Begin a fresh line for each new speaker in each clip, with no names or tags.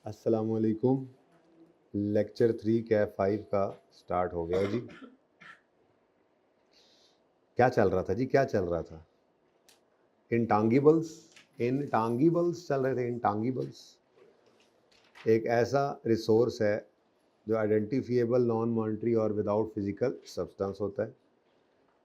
अस्सलाम वालेकुम। लेक्चर 3 कैफ 5 का स्टार्ट हो गया जी। क्या चल रहा था जी, क्या चल रहा था? इंटांगिबल्स, इंटांगिबल्स चल रहे थे। इंटांगिबल्स एक ऐसा रिसोर्स है जो आइडेंटिफिएबल, नॉन मॉनिटरी और विदाउट फिजिकल सब्सटेंस होता है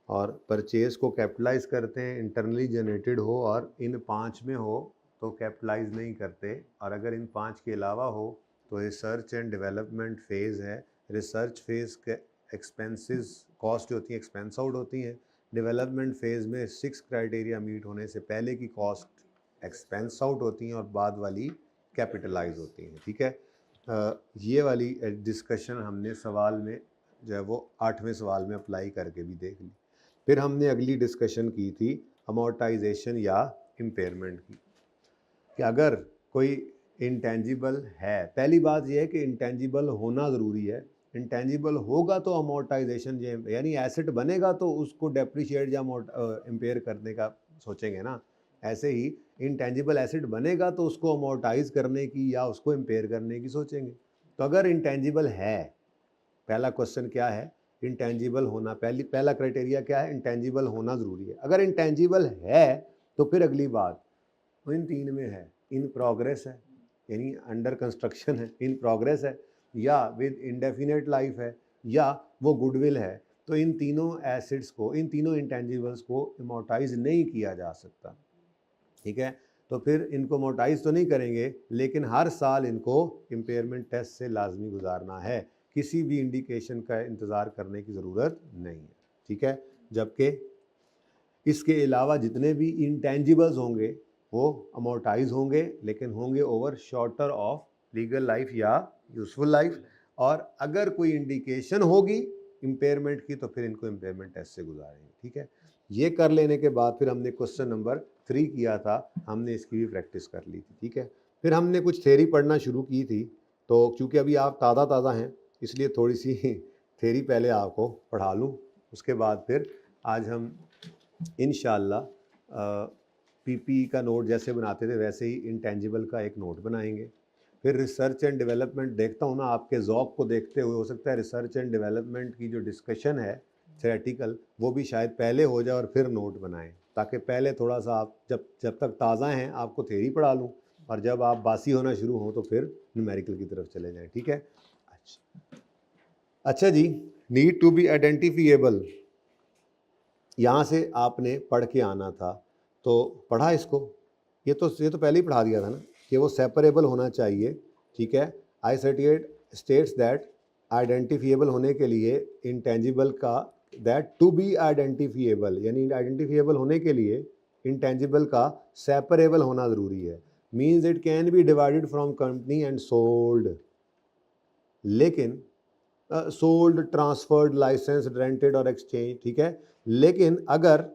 और परचेज को कैपिटलाइज करते हैं, इंटरनली जनरेटेड हो और इन 5 में हो तो कैपिटलाइज नहीं करते, और अगर इन 5 के अलावा हो तो रिसर्च एंड डेवलपमेंट फेज़ है। रिसर्च फेज़ के एक्सपेंसेस, कॉस्ट जो होती हैं एक्सपेंस आउट होती हैं। डेवलपमेंट फेज़ में 6 क्राइटेरिया मीट होने से पहले की कॉस्ट एक्सपेंस आउट होती हैं और बाद वाली कैपिटलाइज होती हैं। ठीक है, ये वाली डिस्कशन हमने सवाल में जो है वो 8वें सवाल में अप्लाई करके भी देख ली। फिर हमने अगली डिस्कशन की थी अमोर्टाइजेशन या इम्पेयरमेंट की, कि अगर कोई इंटेंजिबल है, पहली बात यह है कि इंटेंजिबल होना ज़रूरी है। इंटेंजिबल होगा तो अमोर्टाइजेशन, यानी एसेट बनेगा तो उसको डेप्रिशिएट या इम्पेयर करने का सोचेंगे ना। ऐसे ही इंटेंजिबल एसेट बनेगा तो उसको अमोर्टाइज करने की या उसको इम्पेयर करने की सोचेंगे। तो अगर इंटेंजिबल है, पहला क्वेश्चन क्या है? इंटेंजिबल होना। पहला क्राइटेरिया क्या है? इंटेंजिबल होना ज़रूरी है। अगर इंटेंजिबल है तो फिर अगली बात इन 3 में है, इन प्रोग्रेस है यानी अंडर कंस्ट्रक्शन है, इन प्रोग्रेस है, या विद इंडेफिनेट लाइफ है, या वो गुडविल है। तो इन तीनों एसिड्स को, इन तीनों इंटेंजिबल्स को इमोर्टाइज नहीं किया जा सकता। ठीक है, तो फिर इनको मोटाइज तो नहीं करेंगे, लेकिन हर साल इनको इम्पेयरमेंट टेस्ट से लाजमी गुजारना है। किसी भी इंडिकेशन का इंतज़ार करने की ज़रूरत नहीं है। ठीक है, जबकि इसके अलावा जितने भी इंटेंजिबल्स होंगे वो अमोर्टाइज होंगे, लेकिन होंगे over shorter of legal life या यूजफुल लाइफ। और अगर कोई इंडिकेशन होगी इम्पेयरमेंट की तो फिर इनको इम्पेयरमेंट टेस्ट से गुजारेंगे। ठीक है, ये कर लेने के बाद फिर हमने क्वेश्चन नंबर 3 किया था, हमने इसकी भी प्रैक्टिस कर ली थी। ठीक है, फिर हमने कुछ थ्योरी पढ़ना शुरू की थी। तो क्योंकि अभी आप ताज़ा हैं इसलिए थोड़ी सी थ्योरी पहले आपको पढ़ा लूँ, उसके बाद फिर आज हम इंशाअल्लाह पीपी का नोट जैसे बनाते थे वैसे ही इंटेंजिबल का एक नोट बनाएंगे। फिर रिसर्च एंड डेवलपमेंट देखता हूँ ना, आपके ज़ौक़ को देखते हुए हो सकता है रिसर्च एंड डेवलपमेंट की जो डिस्कशन है थ्योरेटिकल वो भी शायद पहले हो जाए और फिर नोट बनाएं, ताकि पहले थोड़ा सा आप जब तक ताज़ा हैं आपको थ्योरी पढ़ा लूँ, और जब आप बासी होना शुरू हो तो फिर न्यूमेरिकल की तरफ चले जाएँ। ठीक है, अच्छा जी। नीड टू बी आइडेंटिफिएबल, यहाँ से आपने पढ़ के आना था, तो पढ़ा इसको? ये तो पहले ही पढ़ा दिया था ना कि वो सेपरेबल होना चाहिए। ठीक है, आई स्टेट्स दैट आइडेंटिफिएबल होने के लिए इंटेंजिबल का, दैट टू बी आइडेंटिफिएबल यानी आइडेंटिफिएबल होने के लिए इंटेंजिबल का सेपरेबल होना ज़रूरी है। Means it can be divided from company and sold, लेकिन सोल्ड, ट्रांसफर्ड, लाइसेंस, रेंटेड और एक्सचेंज। ठीक है, लेकिन अगर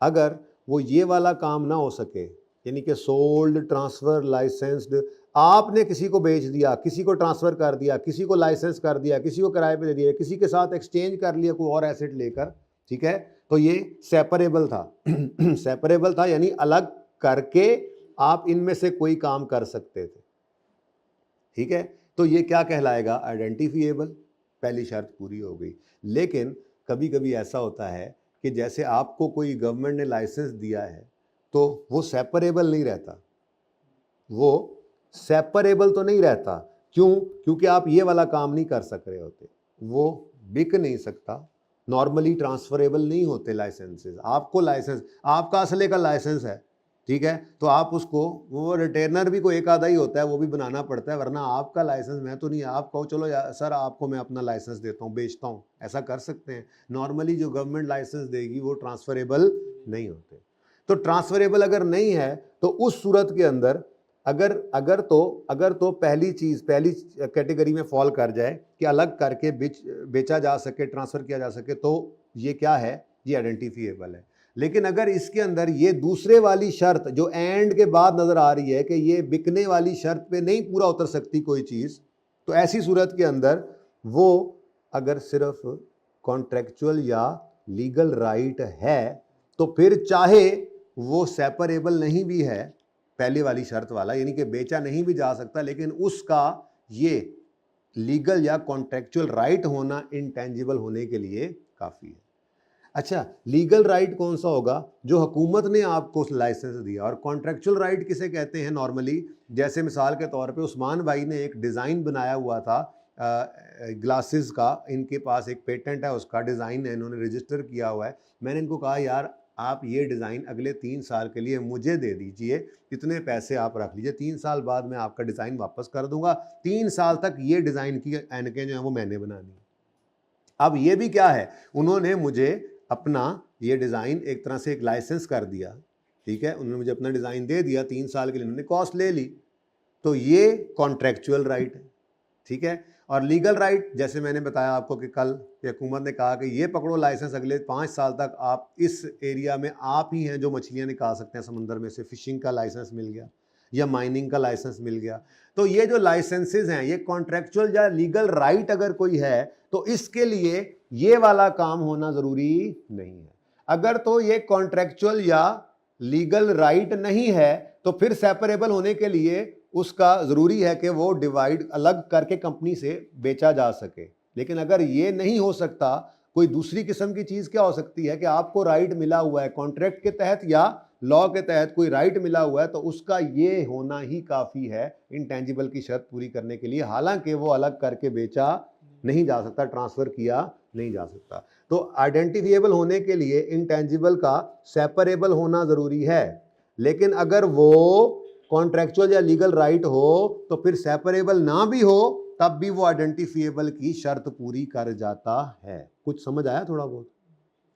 अगर वो ये वाला काम ना हो सके, यानी कि सोल्ड, ट्रांसफर, लाइसेंस्ड, आपने किसी को बेच दिया, किसी को ट्रांसफ़र कर दिया, किसी को लाइसेंस कर दिया, किसी को किराए पे दे दिया, किसी के साथ एक्सचेंज कर लिया कोई और एसेट लेकर, ठीक है, तो ये सेपरेबल था। सेपरेबल था यानी अलग करके आप इनमें से कोई काम कर सकते थे। ठीक है, तो ये क्या कहलाएगा? आइडेंटिफिएबल। पहली शर्त पूरी हो गई। लेकिन कभी कभी ऐसा होता है कि जैसे आपको कोई गवर्नमेंट ने लाइसेंस दिया है तो वो सेपरेबल नहीं रहता, वो सेपरेबल तो नहीं रहता। क्यों? क्योंकि आप ये वाला काम नहीं कर सक रहे होते, वो बिक नहीं सकता, नॉर्मली ट्रांसफरेबल नहीं होते लाइसेंसेस। आपको लाइसेंस, आपका असले का लाइसेंस है, ठीक है, तो आप उसको, वो रिटेनर भी कोई एक आधा ही होता है, वो भी बनाना पड़ता है, वरना आपका लाइसेंस मैं तो नहीं, आप कहो चलो सर आपको मैं अपना लाइसेंस देता हूँ, बेचता हूँ, ऐसा कर सकते हैं। नॉर्मली जो गवर्नमेंट लाइसेंस देगी वो ट्रांसफरेबल नहीं होते। तो ट्रांसफरेबल अगर नहीं है तो उस सूरत के अंदर अगर तो पहली कैटेगरी में फॉल कर जाए कि अलग करके बेचा जा सके, ट्रांसफर किया जा सके, तो ये क्या है? ये आइडेंटिफिएबल है। लेकिन अगर इसके अंदर ये दूसरे वाली शर्त जो एंड के बाद नजर आ रही है कि ये बिकने वाली शर्त पे नहीं पूरा उतर सकती कोई चीज, तो ऐसी सूरत के अंदर वो अगर सिर्फ कॉन्ट्रेक्चुअल या लीगल राइट है तो फिर चाहे वो सेपरेबल नहीं भी है, पहले वाली शर्त वाला, यानी कि बेचा नहीं भी जा सकता लेकिन उसका ये लीगल या कॉन्ट्रेक्चुअल राइट होना इंटेंजिबल होने के लिए काफ़ी है। अच्छा, लीगल राइट कौन सा होगा? जो हुकूमत ने आपको लाइसेंस दिया। और कॉन्ट्रेक्चुअल राइट किसे कहते हैं नॉर्मली? जैसे मिसाल के तौर पे उस्मान भाई ने एक डिज़ाइन बनाया हुआ था ग्लासेस का, इनके पास एक पेटेंट है, उसका डिज़ाइन है, इन्होंने रजिस्टर किया हुआ है। मैंने इनको कहा यार आप ये डिज़ाइन अगले 3 साल के लिए मुझे दे दीजिए, इतने पैसे आप रख लीजिए, 3 साल बाद मैं आपका डिज़ाइन वापस कर दूंगा, 3 साल तक ये डिज़ाइन की ऐनकें जो हैं वो मैंने बनानी। अब ये भी क्या है, उन्होंने मुझे अपना ये डिज़ाइन एक तरह से एक लाइसेंस कर दिया, ठीक है, उन्होंने मुझे अपना डिज़ाइन दे दिया, 3 साल के लिए उन्होंने कॉस्ट ले ली, तो ये कॉन्ट्रेक्चुअल राइट है, ठीक है। और लीगल राइट जैसे मैंने बताया आपको कि कल हुकूमत ने कहा कि ये पकड़ो लाइसेंस, अगले 5 साल तक आप इस एरिया में आप ही हैं जो मछलियाँ निकाल सकते हैं समंदर में से, फिशिंग का लाइसेंस मिल गया या माइनिंग का लाइसेंस मिल गया। तो ये जो लाइसेंसेज हैं ये कॉन्ट्रेक्चुअल या लीगल राइट अगर कोई है तो इसके लिए ये वाला काम होना ज़रूरी नहीं है। अगर तो ये कॉन्ट्रेक्चुअल या लीगल राइट नहीं है तो फिर सेपरेबल होने के लिए उसका ज़रूरी है कि वो डिवाइड अलग करके कंपनी से बेचा जा सके। लेकिन अगर ये नहीं हो सकता, कोई दूसरी किस्म की चीज़ क्या हो सकती है कि आपको राइट मिला हुआ है कॉन्ट्रैक्ट के तहत या लॉ के तहत कोई राइट मिला हुआ है, तो उसका ये होना ही काफ़ी है इंटेंजिबल की शर्त पूरी करने के लिए। हालांकि वो अलग करके बेचा नहीं जा सकता, ट्रांसफ़र किया नहीं जा सकता। तो आइडेंटिफिएबल होने के लिए इंटेंजिबल का सेपरेबल होना ज़रूरी है। लेकिन अगर वो कॉन्ट्रेक्चुअल या लीगल राइट हो तो फिर सेपरेबल ना भी हो तब भी वो आइडेंटिफिएबल की शर्त पूरी कर जाता है। कुछ समझ आया थोड़ा बहुत?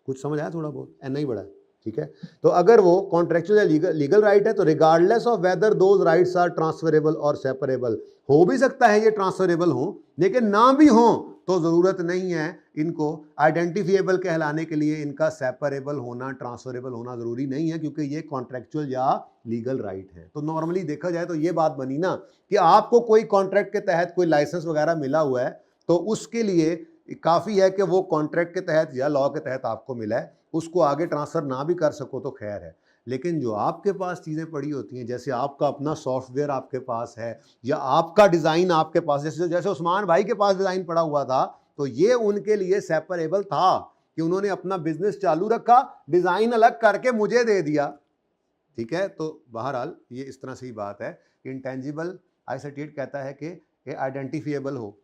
कुछ समझ आया थोड़ा बहुत? नहीं बड़ा, ठीक है। तो अगर वो कॉन्ट्रेक्चुअल या लीगल राइट है तो regardless of whether those rights are transferable और सेपरेबल, हो भी सकता है ये ट्रांसफरेबल हो लेकिन ना भी हो तो ज़रूरत नहीं है इनको आइडेंटिफिएबल कहलाने के लिए इनका सेपरेबल होना, ट्रांसफरेबल होना ज़रूरी नहीं है, क्योंकि ये कॉन्ट्रेक्चुअल या लीगल राइट है। तो नॉर्मली देखा जाए तो ये बात बनी ना कि आपको कोई कॉन्ट्रैक्ट के तहत कोई लाइसेंस वगैरह मिला हुआ है तो उसके लिए काफ़ी है कि वो कॉन्ट्रैक्ट के तहत या लॉ के तहत आपको मिला है, उसको आगे ट्रांसफ़र ना भी कर सको तो खैर है। लेकिन जो आपके पास चीज़ें पड़ी होती हैं, जैसे आपका अपना सॉफ्टवेयर आपके पास है या आपका डिज़ाइन आपके पास, जैसे उस्मान भाई के पास डिज़ाइन पड़ा हुआ था, तो ये उनके लिए सेपरेबल था कि उन्होंने अपना बिजनेस चालू रखा, डिज़ाइन अलग करके मुझे दे दिया, ठीक है। तो बहरहाल ये इस तरह से ही बात है। इंटेंजिबल आई38 कहता है कि आइडेंटिफिएबल हो,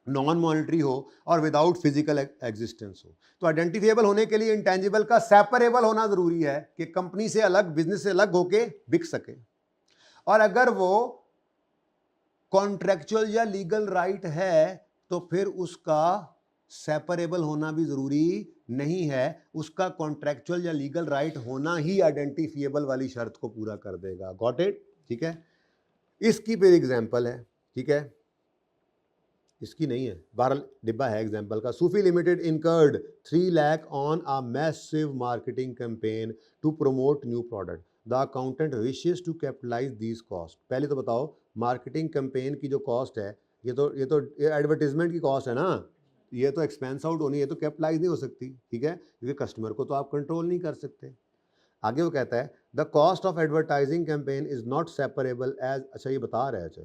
नॉन मॉनिटरी हो और विदाउट फिजिकल एग्जिस्टेंस हो। तो आइडेंटिफिएबल होने के लिए इंटेंजिबल का सेपरेबल होना ज़रूरी है कि कंपनी से अलग, बिजनेस से अलग होके बिक सके। और अगर वो कॉन्ट्रेक्चुअल या लीगल राइट है तो फिर उसका सेपरेबल होना भी ज़रूरी नहीं है, उसका कॉन्ट्रेक्चुअल या लीगल राइट होना ही आइडेंटिफिएबल वाली शर्त को पूरा कर देगा। Got it? ठीक है। इसकी फिर एग्जांपल है, ठीक है, इसकी नहीं है, 12 डिब्बा है एग्जांपल का। Sufi limited incurred 3 lakh on a massive marketing campaign to promote new product, the accountant wishes to capitalise these cost. पहले तो बताओ मार्केटिंग कैंपेन की जो कॉस्ट है, ये तो एडवर्टीजमेंट की कॉस्ट है ना, ये तो एक्सपेंस आउट होनी है, तो कैपिटलाइज नहीं हो सकती, ठीक है, क्योंकि कस्टमर को तो आप कंट्रोल नहीं कर सकते। आगे वो कहता है the cost of advertising campaign is not separable as, अच्छा ये बता रहा है, अच्छा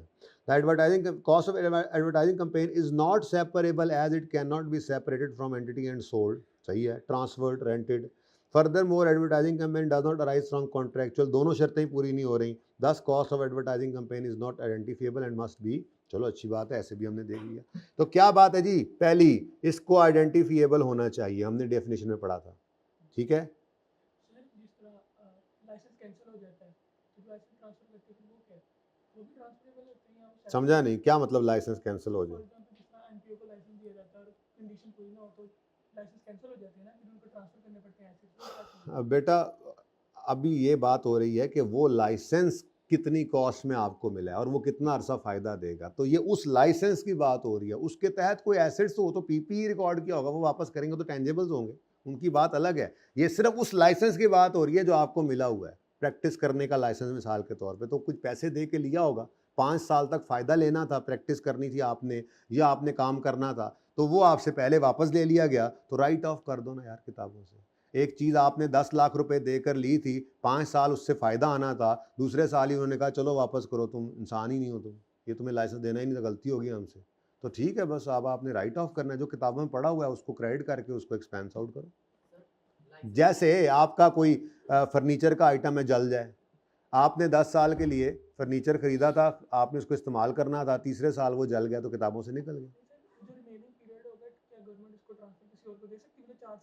the advertising cost of advertising campaign is not separable as it can not be separated from entity and sold, सही है, transferred, rented. Further more advertising campaign does not arise from contractual, दोनों शर्तें पूरी नहीं हो रही। This cost of advertising campaign is not identifiable and must be, चलो अच्छी बात है, ऐसे भी हमने देख लिया। तो क्या बात है जी, पहली इसको आइडेंटिफिएबल होना चाहिए, हमने डेफिनेशन में पढ़ा था, ठीक है। समझा नहीं, क्या मतलब लाइसेंस कैंसिल हो जाए? बेटा अभी ये बात हो रही है कि वो लाइसेंस कितनी कॉस्ट में आपको मिला है और वो कितना अरसा फ़ायदा देगा, तो ये उस लाइसेंस की बात हो रही है। उसके तहत कोई एसेट्स हो तो पीपी रिकॉर्ड किया होगा, वो वापस करेंगे तो टेंजेबल्स होंगे, उनकी बात अलग है। ये सिर्फ उस लाइसेंस की बात हो रही है जो आपको मिला हुआ है, प्रैक्टिस करने का लाइसेंस मिसाल के तौर पे, तो कुछ पैसे दे के लिया होगा, 5 साल तक फ़ायदा लेना था, प्रैक्टिस करनी थी आपने या आपने काम करना था, तो वो आपसे पहले वापस ले लिया गया, तो राइट ऑफ कर दो ना यार किताबों से। एक चीज़ आपने 10 लाख रुपए देकर ली थी, 5 साल उससे फ़ायदा आना था, दूसरे साल ही उन्होंने कहा चलो वापस करो, तुम इंसान ही नहीं हो, तुम ये तुम्हें लाइसेंस देना ही नहीं था, गलती होगी हमसे। तो ठीक है, बस अब आपने राइट ऑफ करना है, जो किताबों में पढ़ा हुआ है उसको क्रेडिट करके उसको एक्सपेंस आउट करो। जैसे आपका कोई फर्नीचर का आइटम है, जल जाए, आपने 10 साल के लिए फर्नीचर खरीदा था, आपने उसको इस्तेमाल करना था, तीसरे साल वो जल गया तो किताबों से निकल गया।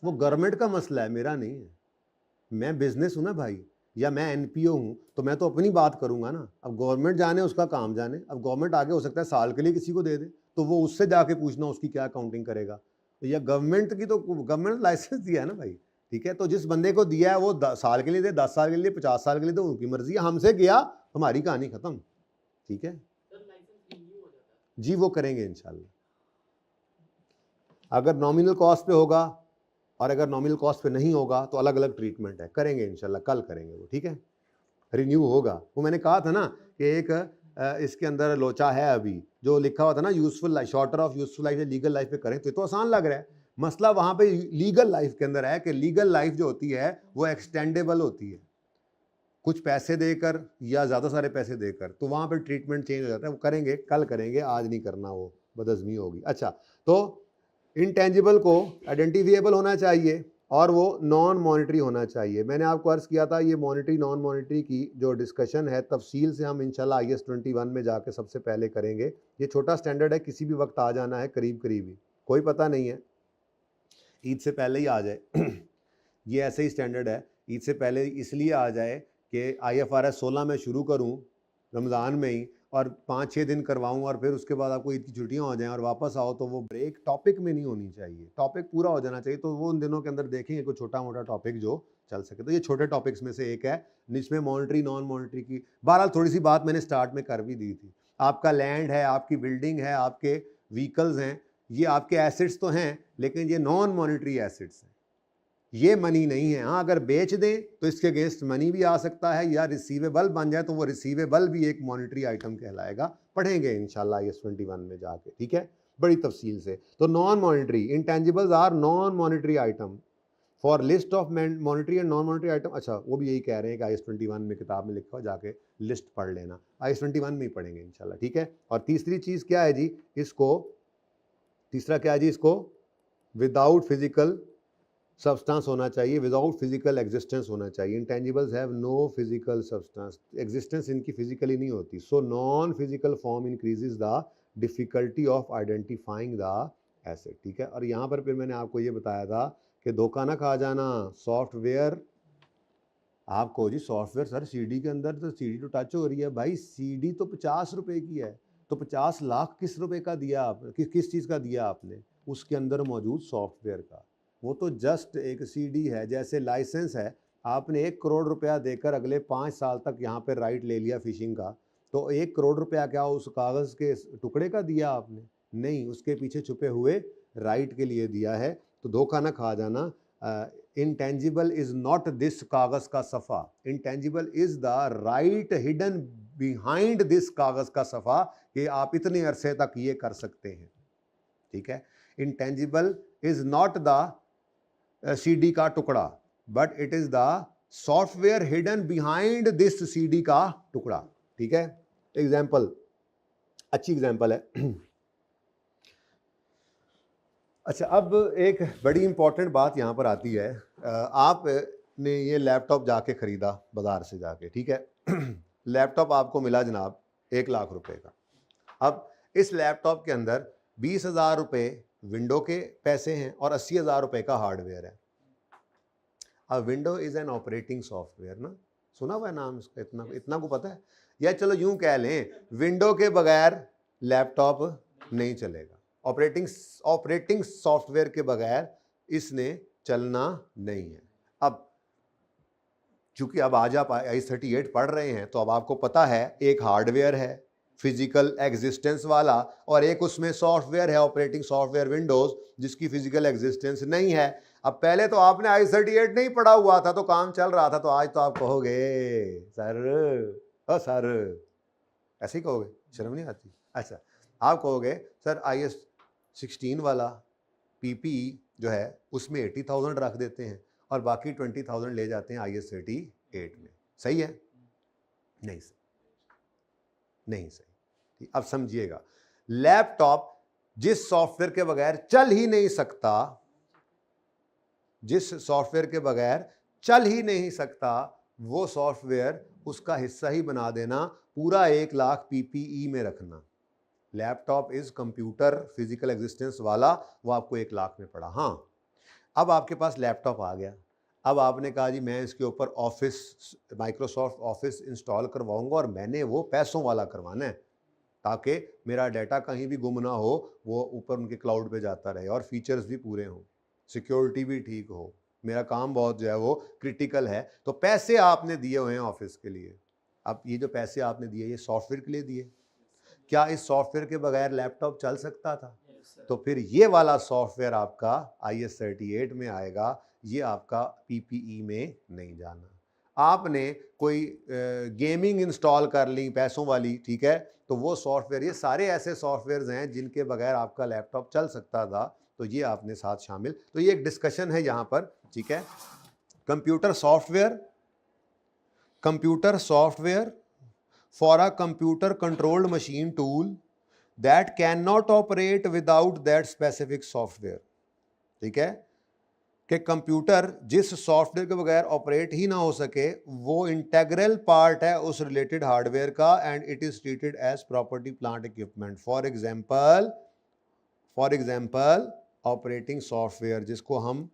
वो गवर्नमेंट का मसला है, मेरा नहीं है। मैं बिजनेस हूं ना भाई, या मैं एनपीओ हूं, तो मैं तो अपनी बात करूंगा ना। अब गवर्नमेंट जाने उसका काम जाने, अब गवर्नमेंट आगे हो सकता है साल के लिए किसी को दे दे, तो वो उससे जाके पूछना उसकी क्या अकाउंटिंग करेगा। तो या गवर्नमेंट की, तो गवर्नमेंट लाइसेंस दिया है ना भाई, ठीक है। तो जिस बंदे को दिया है वो साल के लिए दे, 10 साल के लिए, 50 साल के लिए, तो उनकी मर्जी है। हमसे गया, हमारी कहानी खत्म, ठीक है जी। वो करेंगे इंशाल्लाह, अगर नॉमिनल कॉस्ट पे होगा, और अगर नॉमिनल कॉस्ट पे नहीं होगा तो अलग अलग ट्रीटमेंट है, करेंगे इंशाल्लाह, कल करेंगे वो, ठीक है। रिन्यू होगा, वो मैंने कहा था ना कि एक इसके अंदर लोचा है अभी, जो लिखा हुआ था ना, useful life, shorter of useful life, legal life पे करें, तो आसान लग रहा है। मसला वहां पे लीगल लाइफ के अंदर है कि लीगल लाइफ जो होती है वो एक्सटेंडेबल होती है, कुछ पैसे देकर या ज़्यादा सारे पैसे देकर, तो वहां पर ट्रीटमेंट चेंज हो जाता है। वो करेंगे, कल करेंगे, आज नहीं करना, वो बदअज़मी होगी। अच्छा, तो इंटेंजिबल को आइडेंटिफिएबल होना चाहिए और वो नॉन मॉनिटरी होना चाहिए। मैंने आपको अर्ज़ किया था ये मॉनिटरी नॉन मॉनिटरी की जो डिस्कशन है तफसील से हम इंशाल्लाह IS 21 में जाके सबसे पहले करेंगे। ये छोटा स्टैंडर्ड है, किसी भी वक्त आ जाना है, करीब करीब ही, कोई पता नहीं है, ईद से पहले ही आ जाए ये ऐसे ही स्टैंडर्ड है, ईद से पहले इसलिए आ जाए कि IFRS 16 में शुरू करूँ रमज़ान में ही, और 5-6 दिन करवाऊँ, और फिर उसके बाद आपको ईद की छुट्टियाँ हो जाएं और वापस आओ, तो वो ब्रेक टॉपिक में नहीं होनी चाहिए, टॉपिक पूरा हो जाना चाहिए। तो वो उन दिनों के अंदर देखेंगे कोई छोटा मोटा टॉपिक जो चल सके। तो ये छोटे टॉपिक्स में से एक है, जिसमें मॉनिटरी नॉन मॉनिटरी की बहरहाल थोड़ी सी बात मैंने स्टार्ट में कर भी दी थी। आपका लैंड है, आपकी बिल्डिंग है, आपके व्हीकल्स हैं, ये आपके एसेट्स तो हैं, लेकिन ये नॉन मॉनिटरी एसेट्स हैं, ये मनी नहीं है। हाँ, अगर बेच दें तो इसके अगेंस्ट मनी भी आ सकता है, या रिसीवेबल बन जाए तो वो रिसीवेबल भी एक मॉनिटरी आइटम कहलाएगा। पढ़ेंगे इंशाल्लाह IS 21 में जाके, ठीक है, बड़ी तफसील से। तो non monetary, intangibles are non monetary item for list of monetary and non monetary item. अच्छा, वो भी यही कह रहे हैं कि IS 21 में किताब में लिखा हो, जाके लिस्ट पढ़ लेना, IS 21 में ही पढ़ेंगे इंशाल्लाह, ठीक है। और तीसरी चीज़ क्या है जी, इसको तीसरा क्या है जी, इसको विदाउट फिजिकल सब्सटेंस होना चाहिए, विदाउट फिजिकल एग्जिस्टेंस होना चाहिए। Intangibles have no physical substance, existence इनकी फिजिकली नहीं होती। So non physical form increases the difficulty of identifying the asset, ठीक है। और यहाँ पर फिर मैंने आपको ये बताया था कि धोखा ना खा जाना, सॉफ्टवेयर आपको जी, सॉफ्टवेयर सर CD के अंदर तो CD तो टच हो रही है भाई, CD तो 50 रुपए की है, तो 50 लाख किस रुपए का दिया आपने, किस चीज़ का दिया आपने, उसके अंदर मौजूद सॉफ्टवेयर का। वो तो जस्ट एक CD है, जैसे लाइसेंस है, आपने 1 करोड़ रुपया देकर अगले 5 साल तक यहाँ पे राइट ले लिया फिशिंग का, तो 1 करोड़ रुपया क्या उस कागज़ के टुकड़े का दिया आपने? नहीं, उसके पीछे छुपे हुए राइट के लिए दिया है। तो धोखा ना खा जाना। इंटेंजिबल इज नॉट दिस कागज का सफ़ा, intangible is the right hidden behind this कागज का सफ़ा, कि आप इतने अरसे तक ये कर सकते हैं, ठीक है। Intangible is not the CD का टुकड़ा, but it is the software hidden behind this CD का टुकड़ा, ठीक है। एग्जाम्पल, अच्छी एग्जाम्पल है। अच्छा, अब एक बड़ी इंपॉर्टेंट बात यहाँ पर आती है। आपने ये लैपटॉप जाके ख़रीदा बाज़ार से जाके, ठीक है। लैपटॉप आपको मिला जनाब 1 लाख रुपए का। अब इस लैपटॉप के अंदर 20,000 रुपये विंडो के पैसे हैं और 80,000 रुपये का हार्डवेयर है। अब window is an operating software ना, सुना हुआ है नाम इसका, इतना को पता है, या चलो यूँ कह लें, विंडो के बगैर लैपटॉप नहीं चलेगा, ऑपरेटिंग सॉफ्टवेयर के बगैर इसने चलना नहीं है। अब चूंकि अब आज आप IS 38 पढ़ रहे हैं, तो अब आपको पता है एक हार्डवेयर है फिजिकल एग्जिस्टेंस वाला, और एक उसमें सॉफ्टवेयर है, ऑपरेटिंग सॉफ्टवेयर विंडोज, जिसकी फिजिकल एग्जिस्टेंस नहीं है। अब पहले तो आपने IS 38 नहीं पढ़ा हुआ था तो काम चल रहा था, तो आज तो आप कहोगे सर ऐसे ही कहोगे, शर्म नहीं आती? अच्छा, आप कहोगे सर IS 16 वाला PPE जो है उसमें 80,000 रख देते हैं, और बाकी 20,000 ले जाते हैं IS38 में। सही है? नहीं सही, नहीं सही। ठीक, अब समझिएगा, लैपटॉप जिस सॉफ्टवेयर के बगैर चल ही नहीं सकता, जिस सॉफ्टवेयर के बगैर चल ही नहीं सकता, वो सॉफ्टवेयर उसका हिस्सा ही बना देना, पूरा 1 लाख PPE में रखना। Laptop is computer physical existence वाला, वो आपको 1 लाख में पड़ा। हाँ, अब आपके पास लैपटॉप आ गया, अब आपने कहा जी मैं इसके ऊपर ऑफिस, माइक्रोसॉफ्ट ऑफिस इंस्टॉल करवाऊंगा और मैंने वो पैसों वाला करवाना है ताकि मेरा डाटा कहीं भी गुम ना हो, वो ऊपर उनके क्लाउड पे जाता रहे और फीचर्स भी पूरे हों, सिक्योरिटी भी ठीक हो, मेरा काम बहुत जो है वो क्रिटिकल है। तो पैसे आपने दिए हुए हैं ऑफिस के लिए। अब ये जो पैसे आपने दिए ये सॉफ्टवेयर के लिए दिए, क्या इस सॉफ्टवेयर के बगैर लैपटॉप चल सकता था? तो फिर ये वाला सॉफ्टवेयर आपका IS38 में आएगा, ये आपका PPE में नहीं जाना। आपने कोई गेमिंग इंस्टॉल कर ली पैसों वाली, ठीक है, तो वो सॉफ्टवेयर, ये सारे ऐसे सॉफ्टवेयर्स हैं जिनके बगैर आपका लैपटॉप चल सकता था, तो ये आपने साथ शामिल। तो ये एक डिस्कशन है यहाँ पर, ठीक है। Computer software for a computer controlled machine tool that cannot operate without that specific software। ठीक है, कि कंप्यूटर जिस सॉफ्टवेयर के बगैर ऑपरेट ही ना हो सके, वो इंटेग्रल पार्ट है उस रिलेटेड हार्डवेयर का, and it is treated as property plant equipment. For example operating software, जिसको हम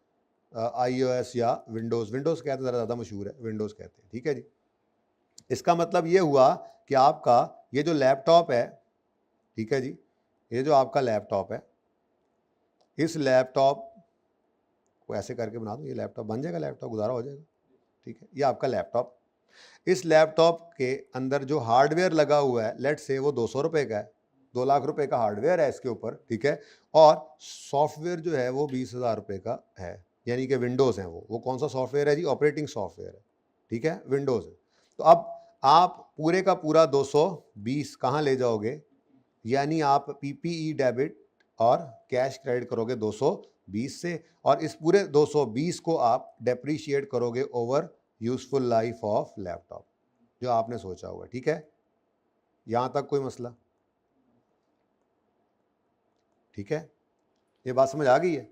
iOS या विंडोज कहते हैं, ज़्यादा मशहूर है, विंडोज कहते हैं। ठीक है जी, इसका मतलब ये हुआ कि आपका ये जो लैपटॉप है, ठीक है जी, ये जो आपका लैपटॉप है, इस लैपटॉप को ऐसे करके बना दो, ये लैपटॉप बन जाएगा, लैपटॉप गुजारा हो जाएगा। ठीक है, ये आपका लैपटॉप, इस लैपटॉप के अंदर जो हार्डवेयर लगा हुआ है, लेट्स से वो 200 रुपये का है, 2 लाख रुपए का हार्डवेयर है इसके ऊपर, ठीक है, और सॉफ्टवेयर जो है वो 20,000 रुपये का है, यानी कि विंडोज़ है वो कौन सा सॉफ्टवेयर है जी? ऑपरेटिंग सॉफ्टवेयर है, ठीक है, विंडोज़ है। तो अब आप पूरे का पूरा 220 कहाँ ले जाओगे? यानी आप PPE डेबिट और कैश क्रेडिट करोगे 220 से, और इस पूरे 220 को आप डेप्रीशिएट करोगे over useful life of laptop, जो आपने सोचा हुआ। ठीक है, यहां तक कोई मसला? ठीक है, ये बात समझ आ गई है?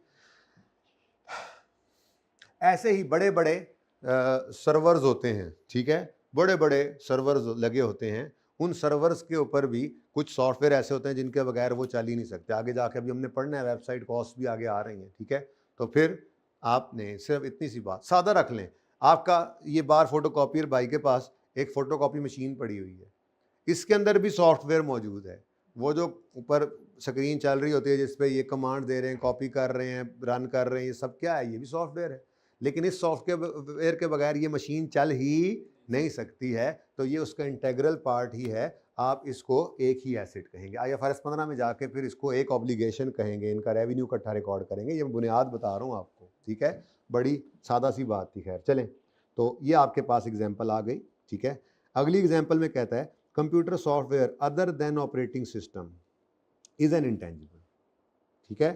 ऐसे ही बड़े बड़े सर्वर्स होते हैं, ठीक है, बड़े बड़े सर्वर्स लगे होते हैं, उन सर्वर्स के ऊपर भी कुछ सॉफ्टवेयर ऐसे होते हैं जिनके बगैर वो चल ही नहीं सकते। आगे जाके अभी हमने पढ़ना है, वेबसाइट कॉस्ट भी आगे आ रही हैं, ठीक है। तो फिर आपने सिर्फ इतनी सी बात सादा रख लें, आपका ये बार फोटोकॉपियर भाई के पास एक फोटोकॉपी मशीन पड़ी हुई है, इसके अंदर भी सॉफ्टवेयर मौजूद है, वो जो ऊपर स्क्रीन चल रही होती है जिसपे ये कमांड दे रहे हैं, कॉपी कर रहे हैं, रन कर रहे हैं, ये सब क्या है? ये भी सॉफ्टवेयर है। लेकिन इस सॉफ्टवेयर के बगैर ये मशीन चल ही नहीं सकती है, तो ये उसका इंटेग्रल पार्ट ही है। आप इसको एक ही एसेट कहेंगे। IFRS 15 में जाके फिर इसको एक ऑब्लिगेशन कहेंगे, इनका रेवेन्यू इकट्ठा रिकॉर्ड करेंगे। ये बुनियाद बता रहा हूँ आपको, ठीक है, बड़ी सादा सी बात थी। खैर चलें, तो ये आपके पास एग्जाम्पल आ गई, ठीक है। अगली एग्जाम्पल में कहता है computer software other than operating system is an intangible, ठीक है।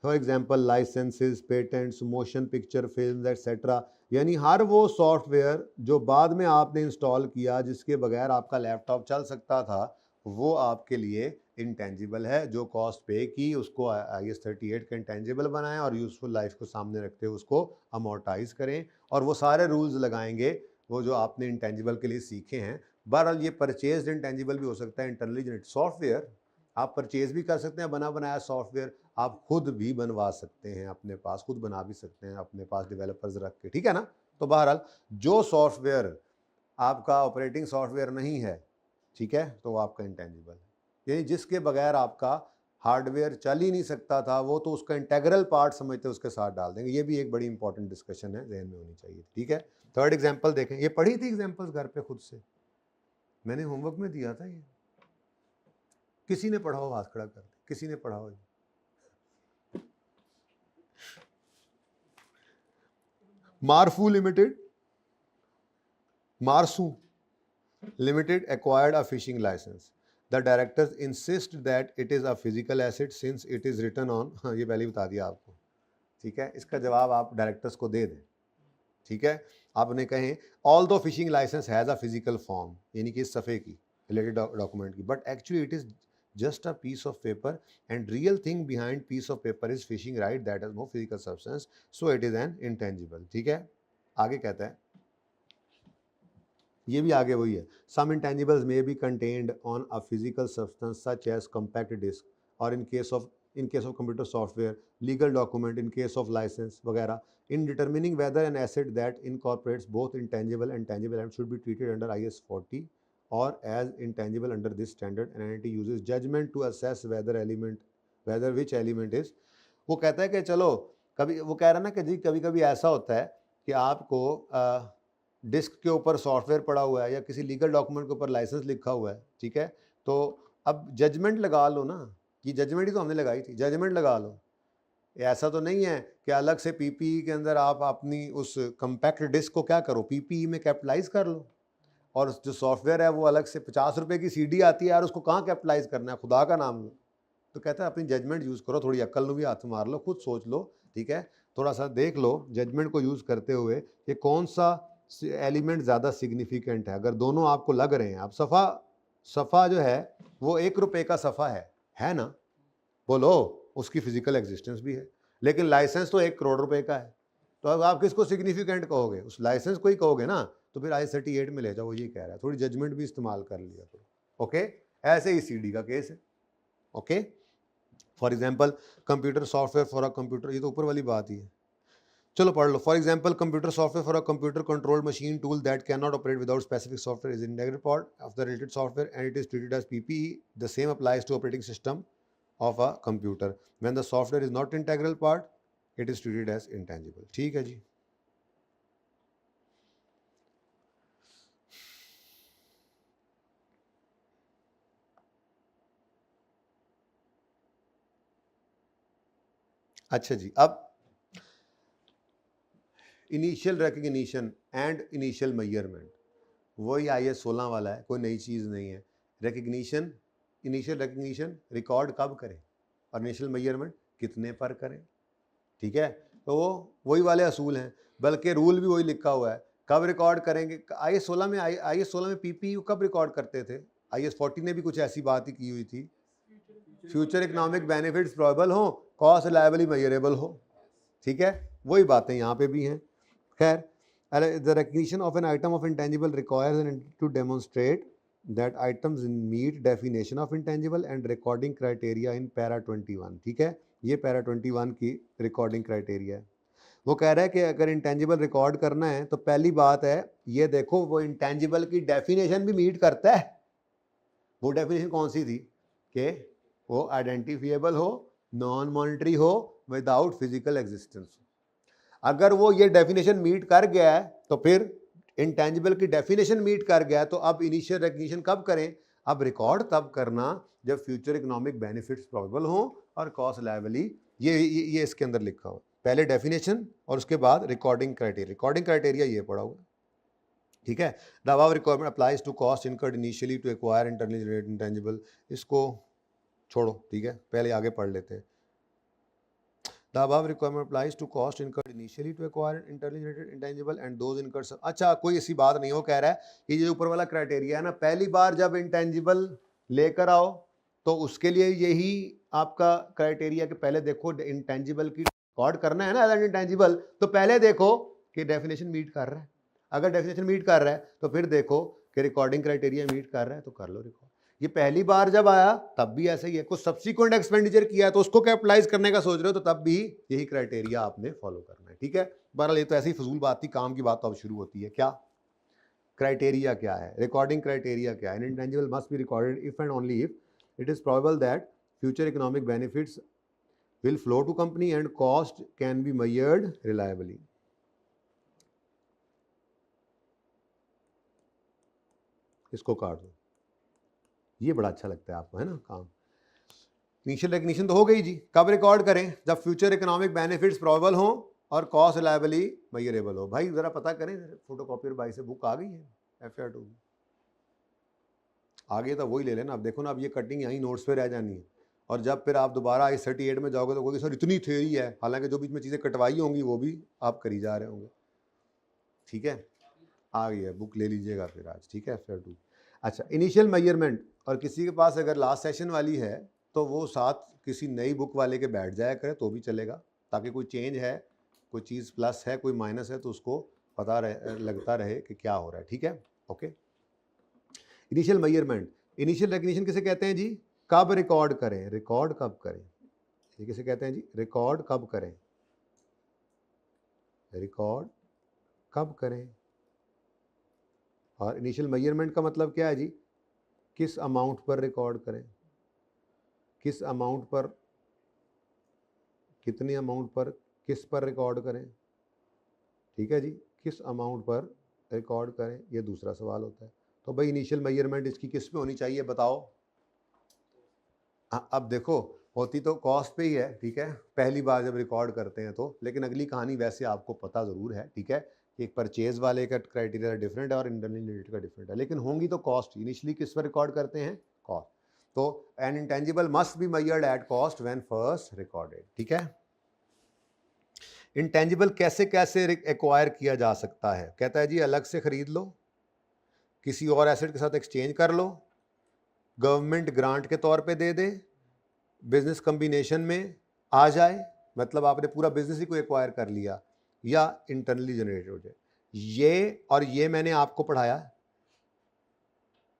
For example licences, patents, motion picture film et cetera, यानी हर वो सॉफ्टवेयर जो बाद में आपने इंस्टॉल किया जिसके बगैर आपका लैपटॉप चल सकता था, वो आपके लिए इंटेंजिबल है। जो कॉस्ट पे की उसको IS38 का इंटेंजिबल बनाएं और यूजफुल लाइफ को सामने रखते हुए उसको अमोर्टाइज करें, और वो सारे रूल्स लगाएंगे वो जो आपने इंटेंजिबल के लिए सीखे हैं। बहरहाल ये परचेज इंटेंजिबल भी हो सकता है, इंटरनली जनरेटेड सॉफ्टवेयर आप परचेज भी कर सकते हैं, बना बनाया सॉफ्टवेयर आप खुद भी बनवा सकते हैं, अपने पास खुद बना भी सकते हैं अपने पास डेवलपर्स रख के, ठीक है ना। तो बहरहाल जो सॉफ्टवेयर आपका ऑपरेटिंग सॉफ्टवेयर नहीं है, ठीक है, तो वो आपका इंटेंजिबल है, यानी जिसके बगैर आपका हार्डवेयर चल ही नहीं सकता था, वो तो उसका इंटेग्रल पार्ट समझते उसके साथ डाल देंगे। ये भी एक बड़ी इंपॉर्टेंट डिस्कशन है, जहन में होनी चाहिए, ठीक है। थर्ड एग्जाम्पल देखें, ये पढ़ी थी एग्जाम्पल्स घर पे खुद से, मैंने होमवर्क में दिया था ये, किसी ने पढ़ा हो हाथ खड़ा कर, किसी ने पढ़ा हो? मारसू limited acquired a fishing license. The directors insist that it is a physical asset since it is written on, हाँ ये पहले बता दिया आपको, ठीक है। इसका जवाब आप डायरेक्टर्स को दे दें, ठीक है, आपने कहें although fishing licence has a physical form, यानी कि इस सफ़े की रिलेटेड डॉक्यूमेंट की, but actually it is just a piece of paper and real thing behind piece of paper is fishing right that has no physical substance so it is an intangible. ठीक है, आगे कहता है, ये भी आगे वही है, some intangibles may be contained on a physical substance such as compact disc or in case of computer software legal document in case of license वगैरह. In determining whether an asset that incorporates both intangible and tangible elements should be treated under IS 40 or as intangible under this standard, an entity uses judgment to assess whether which element is. वो कहता है कि चलो कभी वो कह रहा है ना कि जी कभी कभी ऐसा होता है कि आपको डिस्क के ऊपर सॉफ्टवेयर पड़ा हुआ है या किसी लीगल डॉक्यूमेंट के ऊपर लाइसेंस लिखा हुआ है, ठीक है, तो अब जजमेंट लगा लो ना, ये जजमेंट ही तो हमने लगाई थी, जजमेंट लगा लो. ऐसा तो नहीं है कि अलग से पीपीई के अंदर आप अपनी उस कंपैक्ट डिस्क को क्या करो, पीपीई में कैपिटलाइज कर लो, और जो सॉफ्टवेयर है वो अलग से 50 रुपए की सीडी आती है यार, उसको कहाँ कैपिटलाइज करना है, खुदा का नाम लो. तो कहता है अपनी जजमेंट यूज़ करो, थोड़ी अक्ल में भी हाथ मार लो, खुद सोच लो, ठीक है, थोड़ा सा देख लो जजमेंट को यूज़ करते हुए कि कौन सा एलिमेंट ज़्यादा सिग्निफिकेंट है. अगर दोनों आपको लग रहे हैं, अब सफ़ा जो है वो 1 रुपये का सफ़ा है ना, बोलो, उसकी फिजिकल एग्जिस्टेंस भी है, लेकिन लाइसेंस तो 1 करोड़ रुपए का है, तो अब आप किसको सिग्निफिकेंट कहोगे, उस लाइसेंस को ही कहोगे ना, तो फिर I38 में ले जाओ, ये कह रहा है, थोड़ी जजमेंट भी इस्तेमाल कर लिया करो. ओके, ऐसे ही सीडी का केस है. Okay, for example computer software for a computer, ये तो ऊपर वाली बात ही है, चलो पढ़ लो. For example computer software for a computer controlled machine tool that can not operate without specific software is integral part of the related software and it is treated as PPE. The same applies to operating system of a computer. When the software is not integral part, it is treated as intangible. ठीक है जी. अच्छा जी, अब initial recognition and initial measurement, वही IS 16 वाला है, कोई नई चीज़ नहीं है. रिकग्निशन, इनिशियल रिकग्निशन रिकॉर्ड कब करें, और इनिशियल मेजरमेंट कितने पर करें, ठीक है, तो वो वही वाले असूल हैं, बल्कि रूल भी वही लिखा हुआ है. कब रिकॉर्ड करेंगे, IS 16 में पीपी कब रिकॉर्ड करते थे, IS 40 ने भी कुछ ऐसी बात ही की हुई थी, फ्यूचर इकोनॉमिक बेनिफिट्स प्रोबेबल हो, कॉस्ट लायबिलिटी मेजरेबल हो, ठीक है, वही बातें यहाँ पे भी हैं. खैर, the recognition of an item of intangible requires an entity to demonstrate that items meet definition of intangible and recording criteria in para 21. ठीक है, ये para 21 की रिकॉर्डिंग क्राइटेरिया है. वो कह रहा है कि अगर इंटेंजिबल रिकॉर्ड करना है तो पहली बात है ये देखो वो इंटेंजिबल की डेफिनेशन भी मीट करता है. वो डेफिनेशन कौन सी थी कि वो आइडेंटिफिएबल हो, नॉन मॉनिटरी हो, विदाउट फिजिकल एग्जिस्टेंस. अगर वो ये डेफिनेशन मीट कर गया है तो फिर इंटेंजिबल की डेफिनेशन मीट कर गया, तो अब इनिशियल रिकग्निशन कब करें, अब रिकॉर्ड तब करना जब फ्यूचर इकोनॉमिक बेनिफिट्स प्रोबेबल हो और कॉस्ट लायबिलिटी, ये इसके अंदर लिखा हो, पहले डेफिनेशन और उसके बाद रिकॉर्डिंग क्राइटेरिया. रिकॉर्डिंग क्राइटेरिया ये पढ़ा हुआ, ठीक है. The above requirement applies to cost incurred initially to acquire internally generated intangible. इसको छोड़ो, ठीक है, पहले आगे पढ़ लेते हैं. The above requirement applies to cost incurred initially to acquire internally generated intangible and those incurred. अच्छा, कोई ऐसी बात नहीं हो, कह रहा है कि ये ऊपर वाला क्राइटेरिया है ना, पहली बार जब इंटेंजिबल लेकर आओ तो उसके लिए यही आपका क्राइटेरिया कि पहले देखो इंटेंजिबल की रिकॉर्ड करना है ना एज इंटेंजिबल, तो पहले देखो कि डेफिनेशन मीट कर रहा है. अगर डेफिनेशन मीट कर रहा है तो फिर देखो कि रिकॉर्डिंग क्राइटेरिया मीट कर रहा है तो कर लो रिकॉर्ड. ये पहली बार जब आया तब भी ऐसा ही है, कुछ सब्सिक्वेंट एक्सपेंडिचर किया है तो उसको कैपिटलाइज करने का सोच रहे हो तो तब भी यही क्राइटेरिया आपने फॉलो करना है. ठीक है, बहरहाल ये तो ऐसी फजूल बात थी, काम की बात तो अब शुरू होती है. क्या क्राइटेरिया क्या है, रिकॉर्डिंग क्राइटेरिया क्या है. Intangible must be recorded if and only if it is probable that future economic benefits will flow to company and cost can be measured reliably. इसको काट दो, ये बड़ा अच्छा लगता है आपको, है ना काम. इनिशियल रिकग्निशन तो हो गई जी, कब रिकॉर्ड करें, जब फ्यूचर इकोनॉमिक बेनिफिट्स प्रोबेबल हो और कॉस्ट रिलायबली मेजरेबल हो. भाई जरा पता करें, फोटोकॉपियर भाई से बुक आ गई है FR2 आगे तो वही ले लेना. अब देखो ना, अब ये कटिंग यहीं नोट्स पे रह जानी है और जब फिर आप दोबारा I38 में जाओगे तो कहोगे सर इतनी थ्योरी है, हालांकि जो बीच में चीज़ें कटवाई होंगी वो भी आप करी जा रहे होंगे. ठीक है, आ गई है, बुक ले लीजिएगा फिर आज, ठीक है, फेयर टू। अच्छा, इनिशियल मेजरमेंट, और किसी के पास अगर लास्ट सेशन वाली है तो वो साथ किसी नई बुक वाले के बैठ जाया करे तो भी चलेगा, ताकि कोई चेंज है, कोई चीज़ प्लस है, कोई माइनस है, तो उसको पता लगता रहे कि क्या हो रहा है, ठीक है, okay. Initial measurement, initial recognition किसे कहते हैं जी? कब रिकॉर्ड करें, रिकॉर्ड कब करें, ये किसे कहते हैं जी? रिकॉर्ड कब करें, रिकॉर्ड कब करें। और इनिशियल मेजरमेंट का मतलब क्या है जी? किस अमाउंट पर रिकॉर्ड करें, किस अमाउंट पर, कितने अमाउंट पर, किस पर रिकॉर्ड करें, ठीक है जी, किस अमाउंट पर रिकॉर्ड करें, ये दूसरा सवाल होता है। तो भाई इनिशियल मेजरमेंट इसकी किस पे होनी चाहिए बताओ? हाँ, अब देखो, होती तो कॉस्ट पे ही है, ठीक है, पहली बार जब रिकॉर्ड करते हैं तो, लेकिन अगली कहानी वैसे आपको पता ज़रूर है, ठीक है, कि एक परचेज वाले का क्राइटेरिया डिफरेंट है और इंटरनल का डिफरेंट है, लेकिन होंगी तो कॉस्ट। इनिशियली किस पर रिकॉर्ड करते हैं? कॉस्ट। तो N intangible must be measured at cost when first recorded, ठीक है। इंटेंजिबल कैसे कैसे एक्वायर किया जा सकता है? कहता है जी अलग से खरीद लो, किसी और एसेट के साथ एक्सचेंज कर लो, गवर्नमेंट ग्रांट के तौर पे दे दे, बिजनेस कॉम्बिनेशन में आ जाए, मतलब आपने पूरा बिजनेस ही को एक्वायर कर लिया, या इंटरनली जनरेटेड हो जाए। ये और ये मैंने आपको पढ़ाया,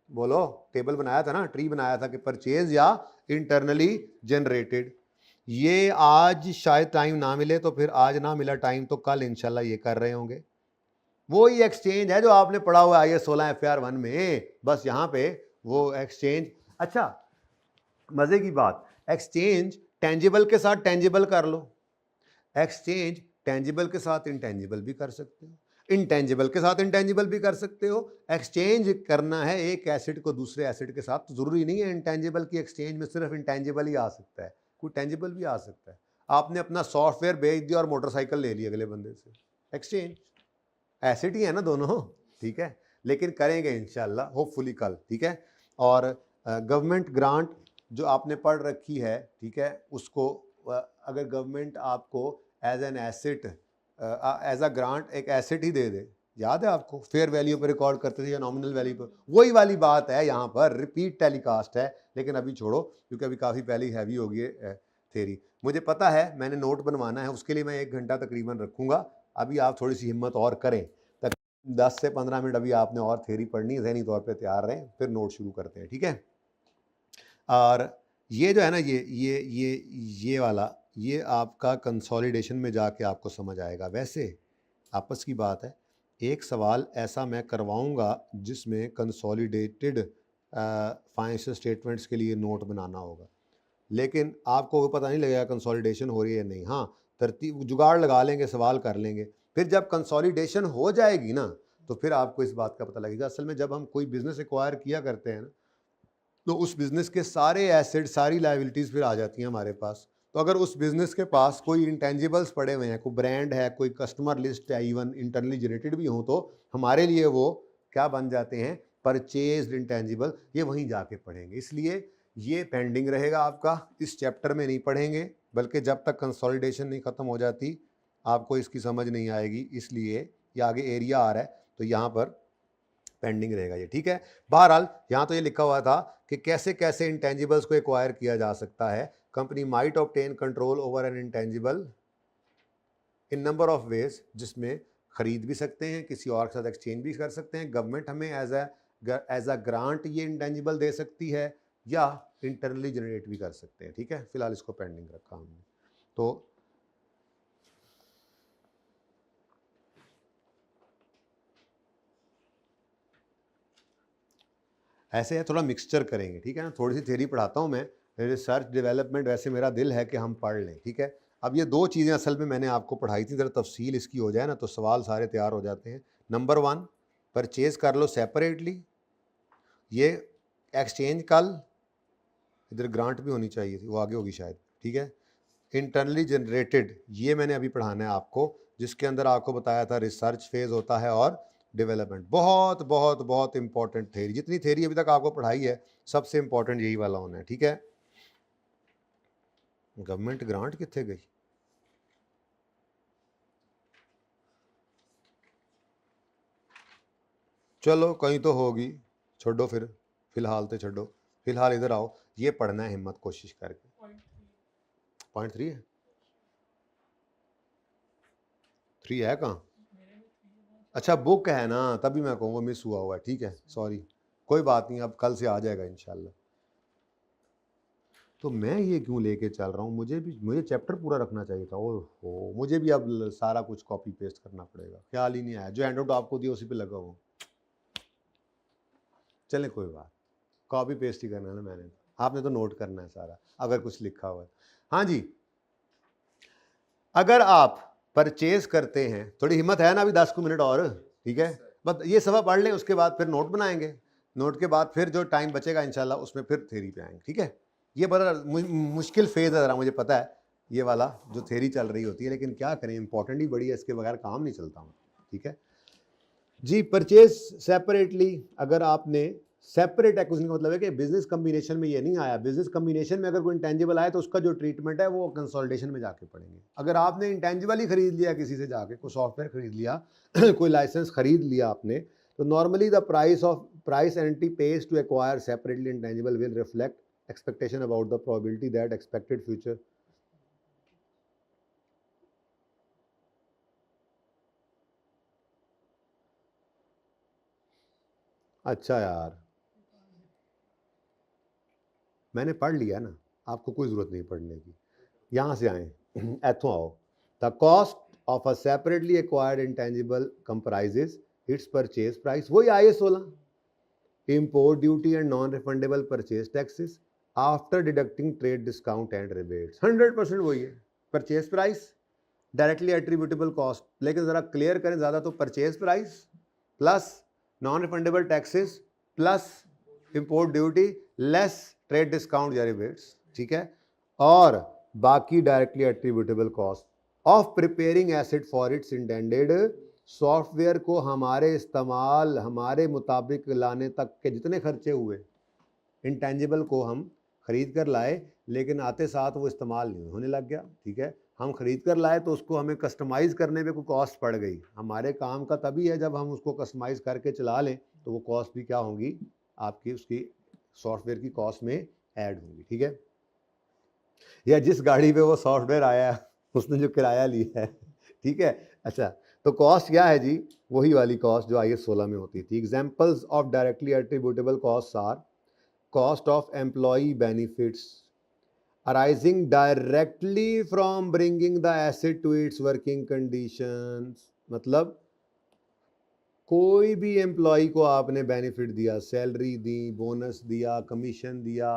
बोलो, टेबल बनाया था ना, ट्री बनाया था कि परचेज या इंटरनली जनरेटेड। ये आज शायद टाइम ना मिले तो फिर आज ना मिला टाइम तो कल इंशाल्लाह ये कर रहे होंगे। वो ही एक्सचेंज है जो आपने पढ़ा हुआ है IAS 16 FAR 1 में, बस यहां पे वो एक्सचेंज। अच्छा, मजे की बात, एक्सचेंज टेंजिबल के साथ टेंजिबल कर लो, एक्सचेंज टेंजिबल के साथ इंटेंजिबल भी कर सकते हो, इंटेंजिबल के साथ इंटेंजिबल भी कर सकते हो। एक्सचेंज करना है एक एसिड को दूसरे एसिड के साथ, तो जरूरी नहीं है इंटेंजिबल की एक्सचेंज में सिर्फ इंटेंजिबल ही आ सकता है, कोई टेंजिबल भी आ सकता है। आपने अपना सॉफ्टवेयर बेच दिया और मोटरसाइकिल ले ली अगले बंदे से, एक्सचेंज, एसिड ही है ना दोनों, ठीक है, लेकिन करेंगे इंशाल्लाह होपफुली कल, ठीक है। और गवर्नमेंट ग्रांट जो आपने पढ़ रखी है, ठीक है, उसको अगर गवर्नमेंट आपको as an asset, as a grant एक एसेट ही दे दे, याद है आपको फेयर वैल्यू पर रिकॉर्ड करते थे या नॉमिनल वैल्यू पर, वही वाली बात है यहाँ पर, रिपीट टेलीकास्ट है, लेकिन अभी छोड़ो क्योंकि अभी काफ़ी पहले ही हैवी हो गई है थेरी। मुझे पता है मैंने नोट बनवाना है, उसके लिए मैं 1 घंटा तकरीबन रखूँगा, अभी आप थोड़ी सी हिम्मत और करें, 10 से 15 मिनट अभी आपने और थेरी पढ़नी है, ज़हनी तौर पे तैयार रहें, फिर नोट शुरू करते हैं, ठीक है। और ये जो है ना, ये वाला, ये आपका कंसोलिडेशन में जाके आपको समझ आएगा। वैसे आपस की बात है, एक सवाल ऐसा मैं करवाऊंगा जिसमें कंसोलिडेटेड फाइनेंशियल स्टेटमेंट्स के लिए नोट बनाना होगा, लेकिन आपको वो पता नहीं लगेगा कंसोलिडेशन हो रही है नहीं। हाँ, तरतीब जुगाड़ लगा लेंगे, सवाल कर लेंगे, फिर जब कंसोलिडेशन हो जाएगी ना तो फिर आपको इस बात का पता लगेगा। असल में जब हम कोई बिजनेस एक्वायर किया करते हैं ना, तो उस बिजनेस के सारे एसेट, सारी लाइबिलिटीज़ फिर आ जाती हैं हमारे पास। तो अगर उस बिजनेस के पास कोई इंटेंजिबल्स पड़े हुए हैं, कोई ब्रांड है, कोई कस्टमर लिस्ट है, इवन इंटरनली जनरेटेड भी हो, तो हमारे लिए वो क्या बन जाते हैं? परचेज्ड इंटेंजिबल, ये वहीं जाके पढ़ेंगे। इसलिए ये पेंडिंग रहेगा आपका, इस चैप्टर में नहीं पढ़ेंगे, बल्कि जब तक कंसोलिडेशन नहीं ख़त्म हो जाती आपको इसकी समझ नहीं आएगी। इसलिए ये आगे एरिया आ रहा है तो यहाँ पर पेंडिंग रहेगा ये, ठीक है। बहरहाल यहाँ तो ये लिखा हुआ था कि कैसे कैसे इंटेंजिबल्स को एक्वायर किया जा सकता है। Company might obtain control over N intangible in number of ways, जिसमें खरीद भी सकते हैं, किसी और के साथ एक्सचेंज भी कर सकते हैं, गवर्नमेंट हमें एज अ ग्रांट ये इंटेंजिबल दे सकती है, या इंटरनली जनरेट भी कर सकते हैं, ठीक है। फिलहाल इसको पेंडिंग रखा हमने। तो ऐसे है, थोड़ा मिक्सचर करेंगे, ठीक है ना, थोड़ी सी थ्योरी पढ़ाता हूँ मैं, रिसर्च डेवलपमेंट वैसे मेरा दिल है कि हम पढ़ लें, ठीक है। अब ये 2 चीज़ें असल में मैंने आपको पढ़ाई थी, ज़रा तफसील इसकी हो जाए ना तो सवाल सारे तैयार हो जाते हैं। नंबर 1, परचेज कर लो सेपरेटली, ये एक्सचेंज कल, इधर ग्रांट भी होनी चाहिए थी, वो आगे होगी शायद, ठीक है। इंटरनली जनरेटेड, ये मैंने अभी पढ़ाना है आपको, जिसके अंदर आपको बताया था रिसर्च फेज होता है और डेवलपमेंट। बहुत बहुत बहुत इंपॉर्टेंट थेरी, जितनी थेरी अभी तक आपको पढ़ाई है सबसे इंपॉर्टेंट यही वाला होना है, ठीक है। गवर्नमेंट ग्रांट कितने गई? चलो कहीं तो होगी, छोड़ो फिर, फिलहाल तो छोड़ो, फिलहाल इधर आओ, ये पढ़ना है हिम्मत कोशिश करके। 0.3 है, 3 है कहाँ? अच्छा बुक है ना, तभी मैं कहूँगा मिस हुआ हुआ है, ठीक है सॉरी, कोई बात नहीं, अब कल से आ जाएगा इंशाल्लाह। तो मैं ये क्यों लेके चल रहा हूँ, मुझे चैप्टर पूरा रखना चाहिए था। ओहो, मुझे भी अब सारा कुछ कॉपी पेस्ट करना पड़ेगा, ख्याल ही नहीं आया, जो हैंडआउट आपको दिया उसी पे लगा हुआ। चले कोई बात, कॉपी पेस्ट ही करना है ना मैंने, आपने तो नोट करना है सारा अगर कुछ लिखा हुआ है। हाँ जी, अगर आप परचेज करते हैं, थोड़ी हिम्मत है ना, अभी 10 मिनट और, ठीक है, बस ये सभा पढ़ लें, उसके बाद फिर नोट बनाएंगे, नोट के बाद फिर जो टाइम बचेगा इंशाल्लाह उसमें फिर थ्योरी पे आएंगे, ठीक है। ये बड़ा मुश्किल फेज है ज़रा, मुझे पता है ये वाला जो थ्योरी चल रही होती है, लेकिन क्या करें, इंपॉर्टेंट ही बड़ी है, इसके बगैर काम नहीं चलता हूँ, ठीक है जी। परचेज सेपरेटली, अगर आपने सेपरेट एक्विजिशन का मतलब है कि बिजनेस कम्बिनेशन में ये नहीं आया, बिजनेस कम्बिनेशन में अगर कोई इंटेंजिबल आए तो उसका जो ट्रीटमेंट है वो कंसोलिडेशन में जाके पढ़ेंगे। अगर आपने इंटेंजिबल ही खरीद लिया किसी से जाके, कोई सॉफ्टवेयर खरीद लिया कोई लाइसेंस खरीद लिया आपने, तो normally the price entry page to acquire separately intangible will reflect expectation about the probability that expected future. अच्छा यार, मैंने पढ़ लिया ना, आपको कोई ज़रूरत नहीं पढ़ने की, यहाँ से आए एथों आओ। The cost of a separately acquired intangible comprises it's purchase price, वही IAS 16, import duty and non refundable purchase taxes after deducting trade discount and rebates, 100% वही है। Purchase price, directly attributable cost, लेकिन ज़रा क्लियर करें ज़्यादा, तो purchase price plus non refundable taxes plus import duty less trade discount या rebates, ठीक है, और बाकी directly attributable cost of preparing asset for its intended, software को हमारे इस्तेमाल हमारे मुताबिक लाने तक के जितने खर्चे हुए, इंटेंजिबल को हम खरीद कर लाए लेकिन आते साथ वो इस्तेमाल नहीं होने लग गया, ठीक है, हम खरीद कर लाए तो उसको हमें कस्टमाइज़ करने में कोई कॉस्ट पड़ गई, हमारे काम का तभी है जब हम उसको कस्टमाइज़ करके चला लें, तो वो कॉस्ट भी क्या होंगी आपकी, उसकी सॉफ्टवेयर की कॉस्ट में ऐड होंगी, ठीक है। या जिस गाड़ी पे वो सॉफ्टवेयर आया उसने जो किराया लिया है, ठीक है। अच्छा, तो कॉस्ट क्या है जी, वही वाली कॉस्ट जो IAS 16 में होती थी। Examples of directly attributable cost are cost of employee benefits arising directly from bringing the asset to its working conditions, मतलब कोई भी एम्प्लॉय को आपने बेनिफिट दिया, सैलरी दी, बोनस दिया, कमीशन दिया,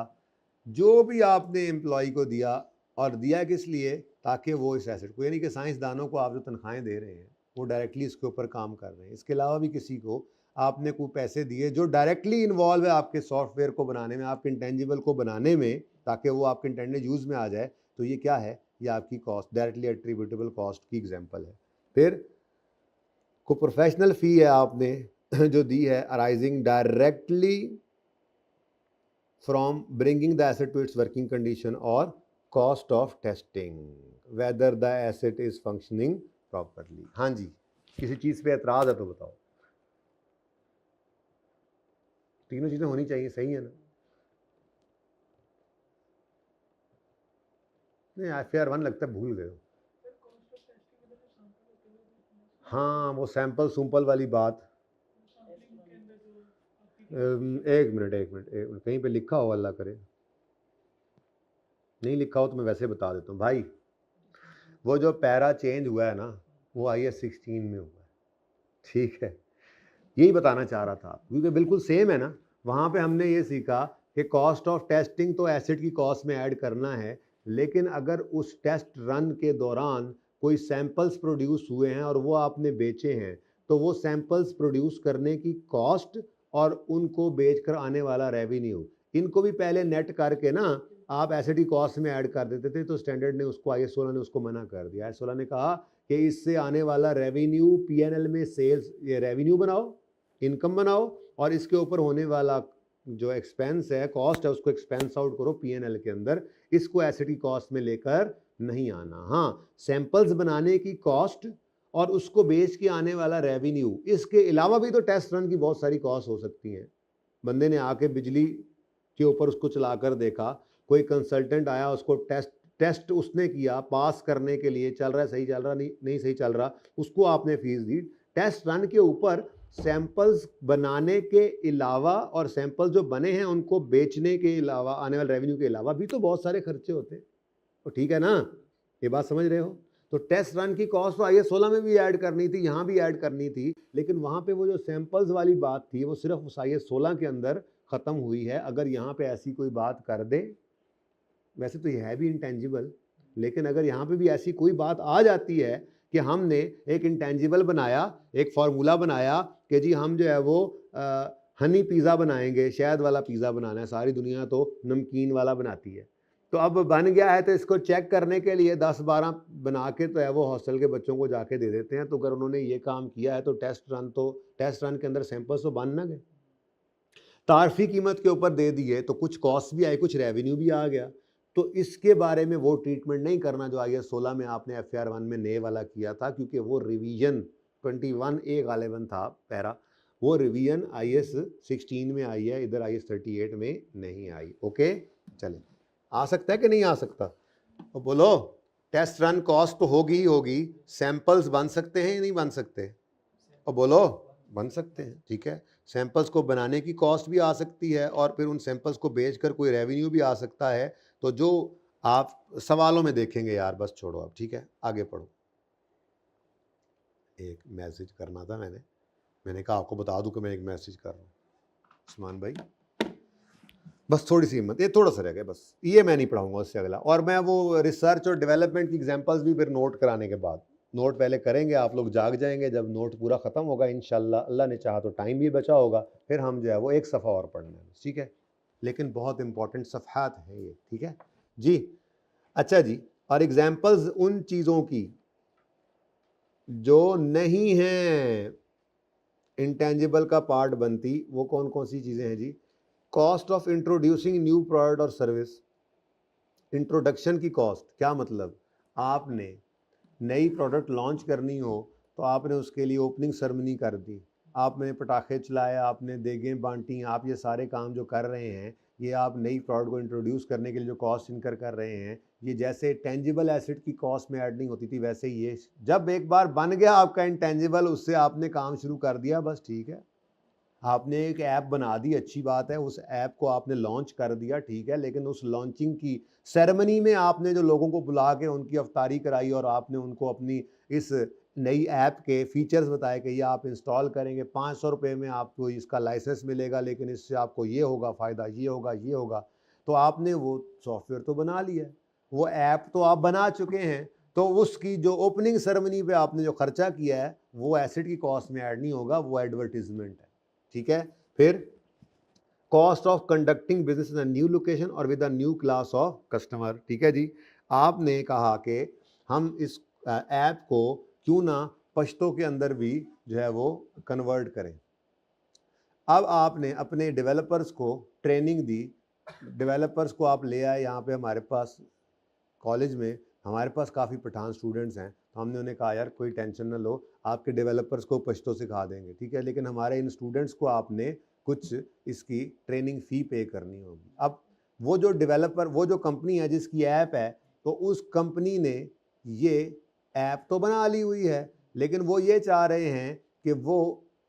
जो भी आपने एम्प्लॉय को दिया, और दिया किस लिए, ताकि वो इस एसेट को, यानी कि साइंसदानों को आप जो तनख्वाहें दे रहे हैं वो डायरेक्टली इसके ऊपर काम कर रहे हैं, इसके अलावा भी किसी को आपने कोई पैसे दिए जो डायरेक्टली इन्वॉल्व है आपके सॉफ्टवेयर को बनाने में, आपके इंटेंजिबल को बनाने में, ताकि वो आपके इंटेंडेड यूज़ में आ जाए, तो ये क्या है, ये आपकी कॉस्ट, डायरेक्टली एट्रीब्यूटेबल कॉस्ट की एग्जांपल है। फिर को प्रोफेशनल फ़ी है आपने जो दी है, arising directly from bringing the asset to its working condition, और cost of testing whether the asset is functioning properly. हाँ जी, किसी चीज़ पे एतराज़ है तो बताओ, तीनों चीज़ें होनी चाहिए, सही है ना। नहीं FAR 1 लगता है भूल गए हो। हाँ, वो सैंपल सुम्पल वाली बात, एक मिनट, कहीं पे लिखा हो, अल्लाह करे, नहीं लिखा हो तो मैं वैसे बता देता हूँ भाई, वो जो पैरा चेंज हुआ है ना, वो IAS 16 में हुआ है, ठीक है, यही बताना चाह रहा था, क्योंकि बिल्कुल सेम है ना। वहाँ पे हमने ये सीखा कि कॉस्ट ऑफ टेस्टिंग तो एसिड की कॉस्ट में ऐड करना है, लेकिन अगर उस टेस्ट रन के दौरान कोई सैंपल्स प्रोड्यूस हुए हैं और वो आपने बेचे हैं, तो वो सैंपल्स प्रोड्यूस करने की कॉस्ट और उनको बेचकर आने वाला रेवेन्यू, इनको भी पहले नेट करके ना आप एसिड की कॉस्ट में ऐड कर देते थे, तो स्टैंडर्ड ने उसको, IAS 16 ने उसको मना कर दिया। IAS 16 ने कहा कि इससे आने वाला रेवेन्यू PNL में सेल्स, ये रेवेन्यू बनाओ, इनकम बनाओ, और इसके ऊपर होने वाला जो एक्सपेंस है, कॉस्ट है, उसको एक्सपेंस आउट करो PNL के अंदर, इसको एसिड की कॉस्ट में लेकर नहीं आना। हाँ, सैंपल्स बनाने की कॉस्ट और उसको बेच के आने वाला रेवेन्यू, इसके अलावा भी तो टेस्ट रन की बहुत सारी कॉस्ट हो सकती हैं। बंदे ने आके बिजली के ऊपर उसको चलाकर देखा, कोई कंसल्टेंट आया, उसको टेस्ट उसने किया, पास करने के लिए चल रहा है, सही चल रहा, नहीं सही चल रहा, उसको आपने फीस दी। टेस्ट रन के ऊपर सैंपल्स बनाने के अलावा और सैंपल जो बने हैं उनको बेचने के अलावा, आने वाले रेवेन्यू के अलावा भी तो बहुत सारे खर्चे होते हैं। तो ठीक है ना, ये बात समझ रहे हो? तो टेस्ट रन की कॉस्ट तो IAS 16 में भी ऐड करनी थी, यहाँ भी ऐड करनी थी, लेकिन वहाँ पे वो जो सैंपल्स वाली बात थी वो सिर्फ उस IAS 16 के अंदर ख़त्म हुई है। अगर यहाँ पे ऐसी कोई बात कर दे, वैसे तो ये है भी इंटेंजिबल, लेकिन अगर यहाँ पे भी ऐसी कोई बात आ जाती है कि हमने एक इंटेंजिबल बनाया, एक फार्मूला बनाया कि जी हम जो है वो हनी पिज़्ज़ा बनाएंगे, शहद वाला पिज़्ज़ा बनाना है, सारी दुनिया तो नमकीन वाला बनाती है, तो अब बन गया है तो इसको चेक करने के लिए 10-12 बना के तो है वो हॉस्टल के बच्चों को जाके दे देते हैं। तो अगर उन्होंने ये काम किया है तो टेस्ट रन के अंदर सैंपल्स तो बन ना गए, तारफी कीमत के ऊपर दे दिए तो कुछ कॉस्ट भी आई, कुछ रेवेन्यू भी आ गया। तो इसके बारे में वो ट्रीटमेंट नहीं करना जो IAS 16 में आपने FAR 1 में नए वाला किया था, क्योंकि वो रिवीजन 21A गालिबन था पैरा, वो रिवीजन IAS 16 में आई है, इधर IAS 38 में नहीं आई। ओके, चले, आ सकता है कि नहीं आ सकता? तो बोलो, टेस्ट रन कॉस्ट तो होगी ही होगी, सैंपल्स बन सकते हैं या नहीं बन सकते? और बोलो, बन सकते हैं, ठीक है। सैंपल्स को बनाने की कॉस्ट भी आ सकती है और फिर उन सैंपल्स को बेचकर कोई रेवेन्यू भी आ सकता है। तो जो आप सवालों में देखेंगे यार, बस छोड़ो अब, ठीक है, आगे पढ़ो। एक मैसेज करना था मैंने कहा आपको बता दूं कि मैं एक मैसेज कर रहा हूँ। उस्मान भाई, बस थोड़ी सी हिम्मत, ये थोड़ा सा रह गया, बस ये मैं नहीं पढ़ाऊंगा उससे अगला। और मैं वो रिसर्च और डेवलपमेंट की एग्जांपल्स भी फिर नोट कराने के बाद, नोट पहले करेंगे, आप लोग जाग जाएंगे, जब नोट पूरा ख़त्म होगा इंशाल्लाह, अल्लाह ने चाहा तो टाइम भी बचा होगा, फिर हम जो है वो एक सफ़ा और पढ़ना है, ठीक है। लेकिन बहुत इंपॉर्टेंट सफ़हात हैं ये, ठीक है जी। अच्छा जी, और एग्जाम्पल्स उन चीज़ों की जो नहीं हैं इंटेंजिबल का पार्ट बनती, वो कौन कौन सी चीज़ें हैं जी? Cost of introducing new product और सर्विस। इंट्रोडक्शन की कॉस्ट, क्या मतलब? आपने नई प्रोडक्ट लॉन्च करनी हो तो आपने उसके लिए ओपनिंग सेरेमनी कर दी, आपने पटाखे चलाए, आपने देगें बांटी, आप ये सारे काम जो कर रहे हैं, ये आप नई प्रोडक्ट को इंट्रोड्यूस करने के लिए जो कॉस्ट इनकर कर रहे हैं, ये जैसे टेंजिबल एसेट की कॉस्ट में ऐड नहीं होती थी, वैसे ही ये जब एक बार बन गया आपका इंटेंजिबल, उससे आपने काम शुरू कर दिया, बस ठीक है। आपने एक ऐप बना दी, अच्छी बात है, उस ऐप को आपने लॉन्च कर दिया, ठीक है, लेकिन उस लॉन्चिंग की सेरेमनी में आपने जो लोगों को बुला के उनकी अफ्तारी कराई और आपने उनको अपनी इस नई ऐप के फीचर्स बताए कि ये आप इंस्टॉल करेंगे, 500 रुपये में आपको इसका लाइसेंस मिलेगा, लेकिन इससे आपको ये होगा फ़ायदा, ये होगा, ये होगा। तो आपने वो सॉफ्टवेयर तो बना लिया, वो ऐप तो आप बना चुके हैं, तो उसकी जो ओपनिंग सेरेमनी पे आपने जो खर्चा किया है वो एसेट की कॉस्ट में ऐड नहीं होगा, वो एडवर्टीजमेंट है, ठीक है। फिर cost of conducting business in a new location और with a new class of customer, ठीक है जी। आपने कहा कि हम इस ऐप को क्यों ना पश्तो के अंदर भी जो है वो कन्वर्ट करें। अब आपने अपने डेवलपर्स को ट्रेनिंग दी, डेवलपर्स को आप ले आए यहाँ पे हमारे पास कॉलेज में, हमारे पास काफ़ी पठान स्टूडेंट्स हैं, तो हमने उन्हें कहा यार कोई टेंशन ना लो, आपके डेवलपर्स को पश्तो सिखा देंगे, ठीक है, लेकिन हमारे इन स्टूडेंट्स को आपने कुछ इसकी ट्रेनिंग फ़ी पे करनी होगी। अब वो जो डेवलपर, वो जो कंपनी है जिसकी ऐप है, तो उस कंपनी ने ये ऐप तो बना ली हुई है, लेकिन वो ये चाह रहे हैं कि वो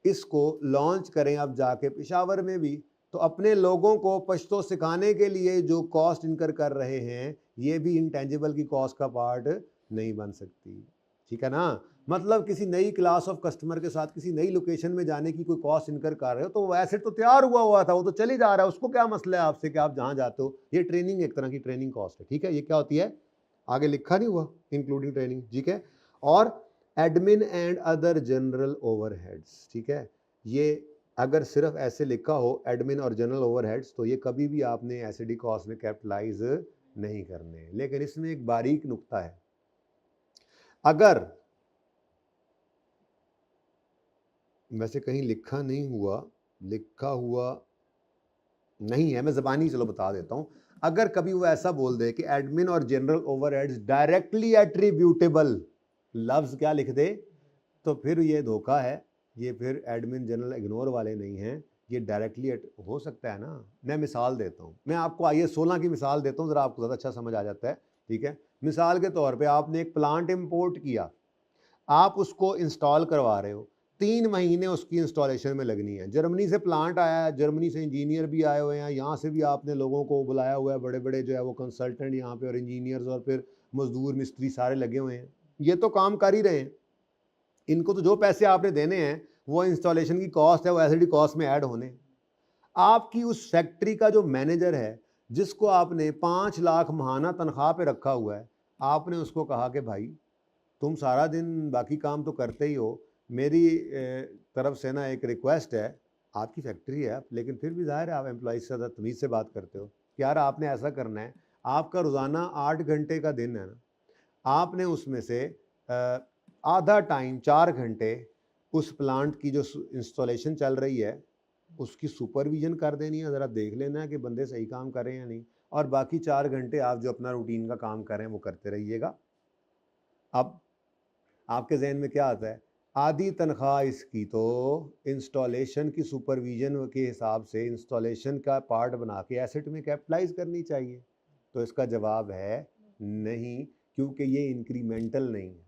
इसको लॉन्च करें अब जाके पेशावर में भी, तो अपने लोगों को पश्तो सिखाने के लिए जो कॉस्ट इनकर कर रहे हैं, ये भी इंटेंजिबल की कॉस्ट का पार्ट नहीं बन सकती, ठीक है ना। मतलब किसी नई क्लास ऑफ कस्टमर के साथ किसी नई लोकेशन में जाने की कोई कॉस्ट इनकर कर रहे हो, तो वो एसेट तो तैयार हुआ था, वो तो चल ही जा रहा है, उसको क्या मसला है आपसे कि आप जहाँ जाते हो। ये ट्रेनिंग एक तरह की ट्रेनिंग कॉस्ट है, ठीक है। ये क्या होती है, आगे लिखा नहीं हुआ, इंक्लूडिंग ट्रेनिंग, ठीक है। और admin and other general overheads, ठीक है। ये अगर सिर्फ ऐसे लिखा हो एडमिन और जनरल ओवरहेड्स, तो ये कभी भी आपने एसडी कॉस्ट में कैपिटलाइज नहीं करने। लेकिन इसमें एक बारीक नुक्ता है, अगर वैसे कहीं लिखा नहीं हुआ, लिखा हुआ नहीं है, मैं ज़बानी चलो बता देता हूं, अगर कभी वो ऐसा बोल दे कि एडमिन और जनरल ओवरहेड्स डायरेक्टली एट्रीब्यूटेबल, लफ्ज क्या लिख दे, तो फिर ये धोखा है, ये फिर एडमिन जनरल इग्नोर वाले नहीं हैं, ये डायरेक्टली हो सकता है ना। मैं मिसाल देता हूँ, मैं आपको IS-16 की मिसाल देता हूँ, ज़रा आपको ज़्यादा अच्छा समझ आ जाता है, ठीक है। मिसाल के तौर पे आपने एक प्लांट इंपोर्ट किया, आप उसको इंस्टॉल करवा रहे हो, 3 महीने उसकी इंस्टॉलेशन में लगनी है। जर्मनी से प्लांट आया है, जर्मनी से इंजीनियर भी आए हुए हैं, यहाँ से भी आपने लोगों को बुलाया हुआ है, बड़े बड़े जो है वो कंसल्टेंट यहाँ पे और इंजीनियर्स और फिर मजदूर मिस्त्री सारे लगे हुए हैं, ये तो काम कर ही रहे हैं। इनको तो जो पैसे आपने देने हैं वो इंस्टॉलेशन की कॉस्ट है, वो एसडी कॉस्ट में ऐड होने। आपकी उस फैक्ट्री का जो मैनेजर है, जिसको आपने 5 लाख महाना तनख्वाह पे रखा हुआ है, आपने उसको कहा कि भाई तुम सारा दिन बाकी काम तो करते ही हो, मेरी तरफ से ना एक रिक्वेस्ट है, आपकी फैक्ट्री है लेकिन फिर भी जाहिर है आप एम्प्लॉइज से ज़्यादा तमीज़ से बात करते हो कि यार आपने ऐसा करना है, आपका रोज़ाना 8 घंटे का दिन है ना, आपने उसमें से आधा टाइम 4 घंटे उस प्लांट की जो इंस्टॉलेशन चल रही है उसकी सुपरविजन कर देनी है, ज़रा देख लेना है कि बंदे सही काम कर रहे हैं या नहीं, और बाकी 4 घंटे आप जो अपना रूटीन का काम कर रहे हैं वो करते रहिएगा। अब आपके जहन में क्या आता है, आधी तनख्वाह इसकी तो इंस्टॉलेशन की सुपरविजन के हिसाब से इंस्टॉलेशन का पार्ट बना के एसेट में कैपिटलाइज करनी चाहिए। तो इसका जवाब है नहीं, क्योंकि ये इंक्रीमेंटल नहीं है,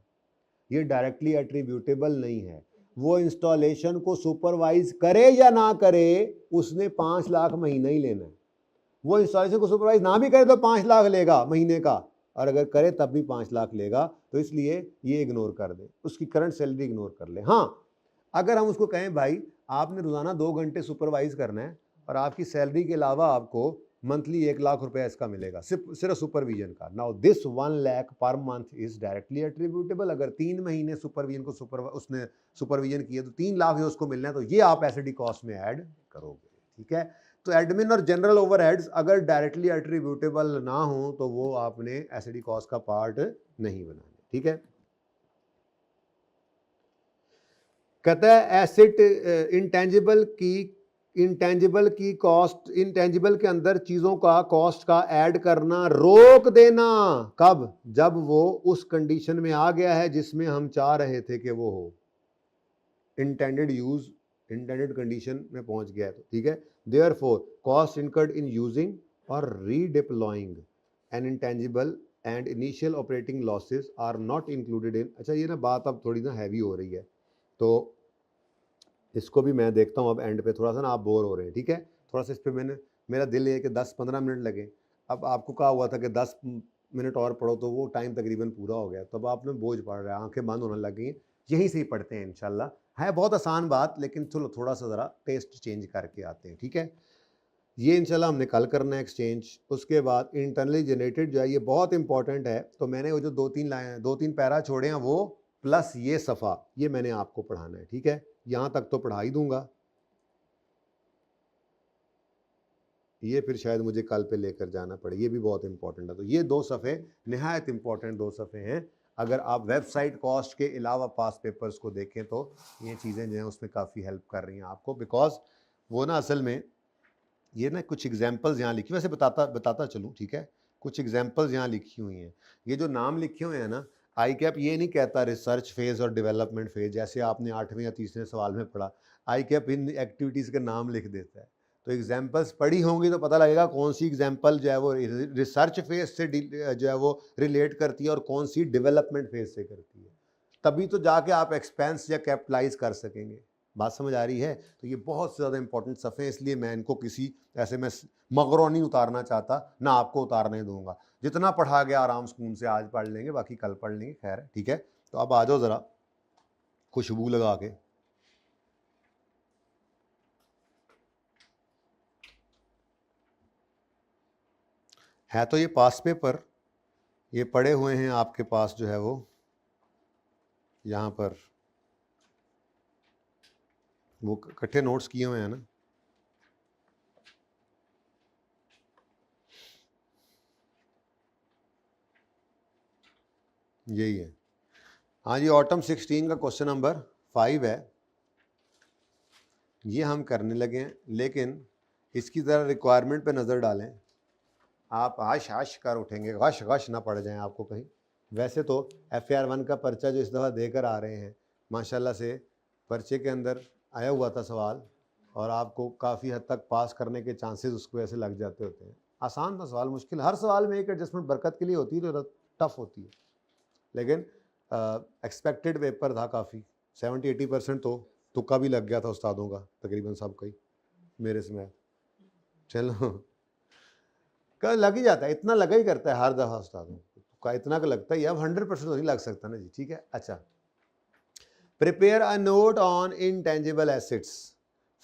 ये डायरेक्टली एट्रीब्यूटेबल नहीं है। वो इंस्टॉलेशन को सुपरवाइज करे या ना करे, उसने 5 लाख महीना ही लेना है। वो इंस्टॉलेशन को सुपरवाइज ना भी करे तो 5 लाख लेगा महीने का, और अगर करे तब भी 5 लाख लेगा। तो इसलिए ये इग्नोर कर दे, उसकी करंट सैलरी इग्नोर कर ले। हाँ, अगर हम उसको कहें भाई आपने रोज़ाना 2 घंटे सुपरवाइज करना है और आपकी सैलरी के अलावा आपको मंथली 1 लाख रुपए इसका मिलेगा, सिर्फ सुपरविजन का। Now this 1 lakh per month is directly attributable. अगर 3 महीने सुपरविजन को उसने सुपरविजन किया तो 3 लाख जो उसको मिलना है, तो ये आप एसडी कॉस्ट में ऐड करोगे, ठीक है। तो एडमिन और जनरल ओवरहेड्स अगर डायरेक्टली एट्रीब्यूटेबल ना हो तो वो आपने एसडी कॉस्ट का पार्ट नहीं बनाना, ठीक है। कहता है एसेट इंटेंजिबल की कॉस्ट, इंटेंजिबल के अंदर चीजों का कॉस्ट का ऐड करना रोक देना। कब? जब वो उस कंडीशन में आ गया है जिसमें हम चाह रहे थे कि वो हो, इंटेंडेड यूज, इंटेंडेड कंडीशन में पहुंच गया है तो, ठीक है। Therefore cost incurred in using और redeploying an intangible and initial operating losses are not included in. अच्छा, ये ना बात अब थोड़ी ना हैवी हो रही है, तो इसको भी मैं देखता हूँ अब एंड पे, थोड़ा सा ना आप बोर हो रहे हैं, ठीक है। थोड़ा सा इस पर मेरा दिल है कि 10-15 मिनट लगे। अब आपको कहा हुआ था कि 10 मिनट और पढ़ो, तो वो टाइम तकरीबन पूरा हो गया, तो अब आपने बोझ पड़ रहा है, आंखें बंद होने लग गई। यहीं से ही पढ़ते हैं इंशाल्लाह। है बहुत आसान बात, लेकिन चलो थोड़ा सा ज़रा टेस्ट चेंज करके आते हैं, ठीक है। ये इंशाल्लाह हमने कल करना है एक्सचेंज। उसके बाद इंटरनली जनरेटेड जो है ये बहुत इंपॉर्टेंट है, तो मैंने वो जो 2-3 लाइन 2-3 पैरा छोड़े हैं वो प्लस ये सफ़ा, ये मैंने आपको पढ़ाना है, ठीक है। यहाँ तक तो पढ़ा ही दूंगा, ये फिर शायद मुझे कल पे लेकर जाना पड़े, ये भी बहुत इंपॉर्टेंट है। तो ये 2 सफ़े नहायत इंपॉर्टेंट 2 सफ़े हैं। अगर आप वेबसाइट कॉस्ट के अलावा पास पेपर्स को देखें तो ये चीज़ें जो हैं उसमें काफ़ी हेल्प कर रही हैं आपको, बिकॉज वो ना असल में ये ना कुछ एग्जाम्पल्स यहाँ लिखी, वैसे बताता चलूँ, ठीक है। कुछ एग्जाम्पल्स यहाँ लिखी हुई हैं, ये जो नाम लिखे हुए हैं ना, आई कैप ये नहीं कहता रिसर्च फेज़ और डेवलपमेंट फेज़, जैसे आपने 8वें या 3रे सवाल में पढ़ा, आई कैप इन एक्टिविटीज़ के नाम लिख देता है। तो एग्जाम्पल्स पढ़ी होंगी तो पता लगेगा कौन सी एग्जाम्पल जो है वो रिसर्च फेज से जो है वो रिलेट करती है और कौन सी डेवलपमेंट फेज से करती है, तभी तो जाके आप एक्सपेंस या कैपिटलाइज कर सकेंगे। बात समझ आ रही है? तो ये बहुत ज़्यादा इंपॉर्टेंट सफ़े हैं, इसलिए मैं इनको किसी ऐसे में मगरों नहीं उतारना चाहता, ना आपको उतारने दूंगा। जितना पढ़ा गया आराम सुकून से आज पढ़ लेंगे, बाकी कल पढ़ लेंगे, खैर है, ठीक है। तो अब आ जाओ ज़रा खुशबू लगा के। है तो ये पास पेपर, ये पड़े हुए हैं आपके पास जो है वो यहाँ पर, वो इकट्ठे नोट्स किए हुए हैं ना, यही है। हाँ जी, ऑटम 16 का क्वेश्चन नंबर 5 है, ये हम करने लगे हैं, लेकिन इसकी ज़रा रिक्वायरमेंट पे नज़र डालें। आप हाश हाश कर उठेंगे, गश गश ना पड़ जाएं आपको कहीं। वैसे तो FAR 1 का पर्चा जो इस दफ़ा देकर आ रहे हैं माशाल्लाह से पर्चे के अंदर आया हुआ था सवाल और आपको काफ़ी हद तक पास करने के चांसेस उसको ऐसे लग जाते होते हैं। आसान था सवाल, मुश्किल हर सवाल में एक एडजस्टमेंट बरकत के लिए होती है तो टफ होती है, लेकिन एक्सपेक्टेड पेपर था काफ़ी। 70-80% तो तुक्का भी लग गया था उस्तादों का, तकरीबन सबका ही मेरे समय। चलो का लग ही जाता है, इतना लगा ही करता है हर दफ़ा उस्तादों का, इतना का लगता है। अब 100% तो नहीं लग सकता ना जी, ठीक है। अच्छा, prepare a note on intangible assets